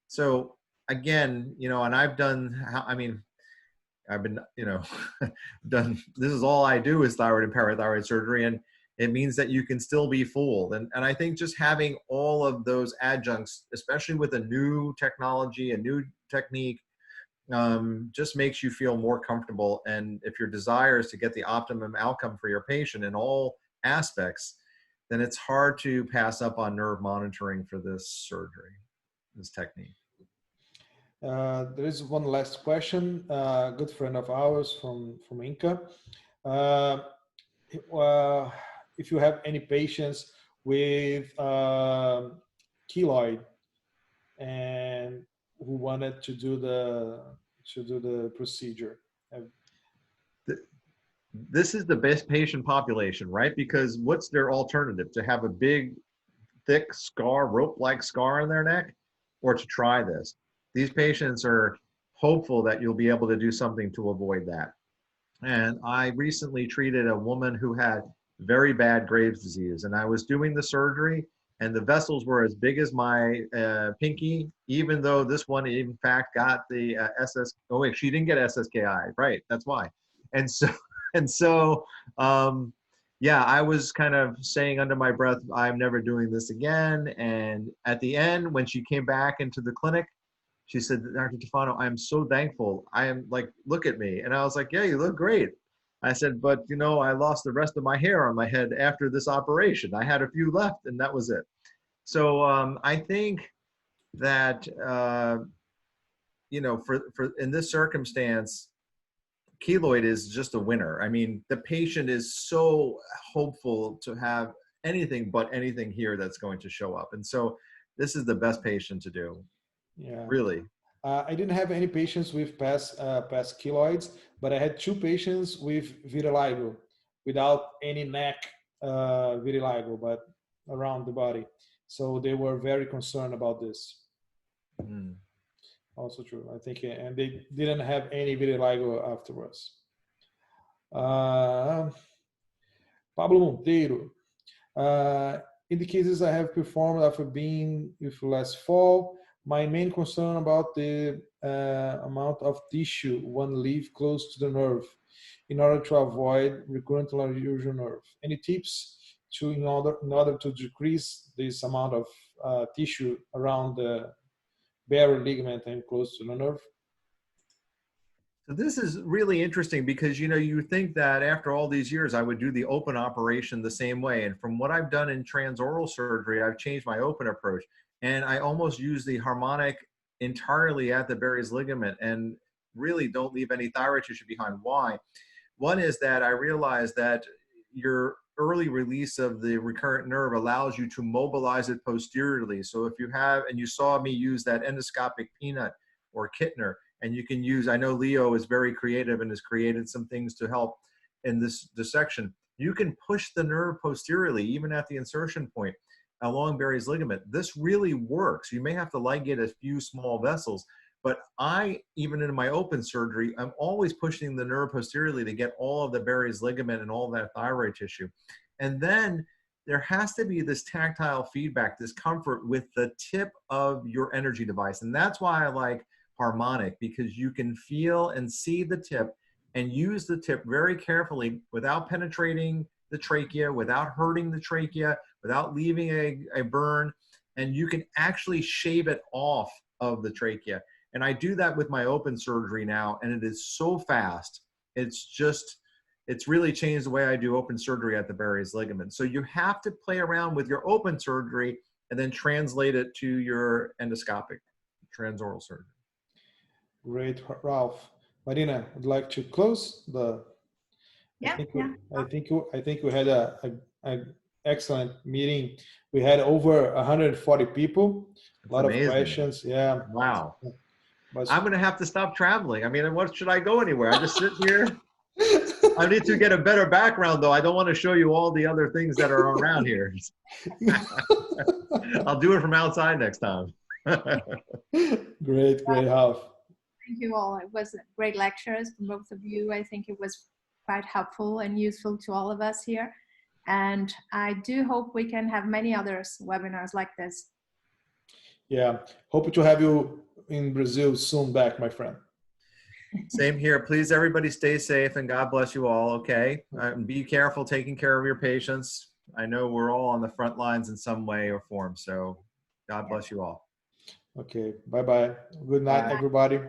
so again, you know, and I've done, I mean, I've been, you know, this is all I do is thyroid and parathyroid surgery. And it means that you can still be fooled. And I think just having all of those adjuncts, especially with a new technology, a new technique, just makes you feel more comfortable. And if your desire is to get the optimum outcome for your patient in all aspects, then it's hard to pass up on nerve monitoring for this surgery, this technique. There is one last question. A good friend of ours from Inca. If you have any patients with keloid and who wanted to do the procedure. this is the best patient population, right? Because what's their alternative? To have a big, thick scar, rope-like scar in their neck, or to try this? These patients are hopeful that you'll be able to do something to avoid that. And I recently treated a woman who had very bad Graves disease, and I was doing the surgery, and the vessels were as big as my pinky, even though this one, in fact, got the oh wait, she didn't get SSKI, right? That's why. And so, and so, yeah, I was kind of saying under my breath, I'm never doing this again. And at the end, when she came back into the clinic, she said, Dr. Tufano, I'm so thankful. I am like, look at me. And I was like, yeah, you look great. I said, but you know, I lost the rest of my hair on my head after this operation. I had a few left and that was it. So I think that, you know, for in this circumstance, keloid is just a winner. I mean, the patient is so hopeful to have anything but anything here that's going to show up. And so this is the best patient to do. Yeah. Really. I didn't have any patients with past keloids, but I had 2 patients with vitiligo without any neck vitiligo, but around the body. So they were very concerned about this. Mm. Also true, I think, and they didn't have any vitiligo afterwards. Pablo Monteiro. In the cases I have performed after being with last fall, my main concern about the amount of tissue one leave close to the nerve in order to avoid recurrent laryngeal nerve. Any tips in order to decrease this amount of tissue around the barrier ligament and close to the nerve? So this is really interesting because, you know, you think that after all these years, I would do the open operation the same way. And from what I've done in transoral surgery, I've changed my open approach. And I almost use the harmonic entirely at the Barry's ligament and really don't leave any thyroid tissue behind. Why? One is that I realized that your early release of the recurrent nerve allows you to mobilize it posteriorly. So if you have, and you saw me use that endoscopic peanut or Kittner, and you can use, I know Leo is very creative and has created some things to help in this dissection. You can push the nerve posteriorly, even at the insertion point along Barry's ligament. This really works. You may have to ligate a few small vessels, but even in my open surgery, I'm always pushing the nerve posteriorly to get all of the Barry's ligament and all that thyroid tissue. And then there has to be this tactile feedback, this comfort with the tip of your energy device. And that's why I like harmonic, because you can feel and see the tip and use the tip very carefully without penetrating the trachea, without hurting the trachea, without leaving a burn. And you can actually shave it off of the trachea. And I do that with my open surgery now, and it is so fast. It's really changed the way I do open surgery at the Barry's ligament. So you have to play around with your open surgery and then translate it to your endoscopic transoral surgery. Great, Ralph. Marina, I'd like to close the. Yeah, I think we had an excellent meeting. We had over 140 people. That's a lot amazing. Of questions. Yeah. Wow. I'm going to have to stop traveling. I mean, what should I go anywhere? I just sit here. I need to get a better background, though. I don't want to show you all the other things that are around here. I'll do it from outside next time. Great, Ralph. Thank you all. It was great lectures from both of you. I think it was quite helpful and useful to all of us here. And I do hope we can have many others webinars like this. Yeah, hope to have you in Brazil soon back, my friend. Same here. Please, everybody stay safe and God bless you all, okay? Be careful taking care of your patients. I know we're all on the front lines in some way or form, so God bless you all. Okay, bye-bye. Good night, everybody.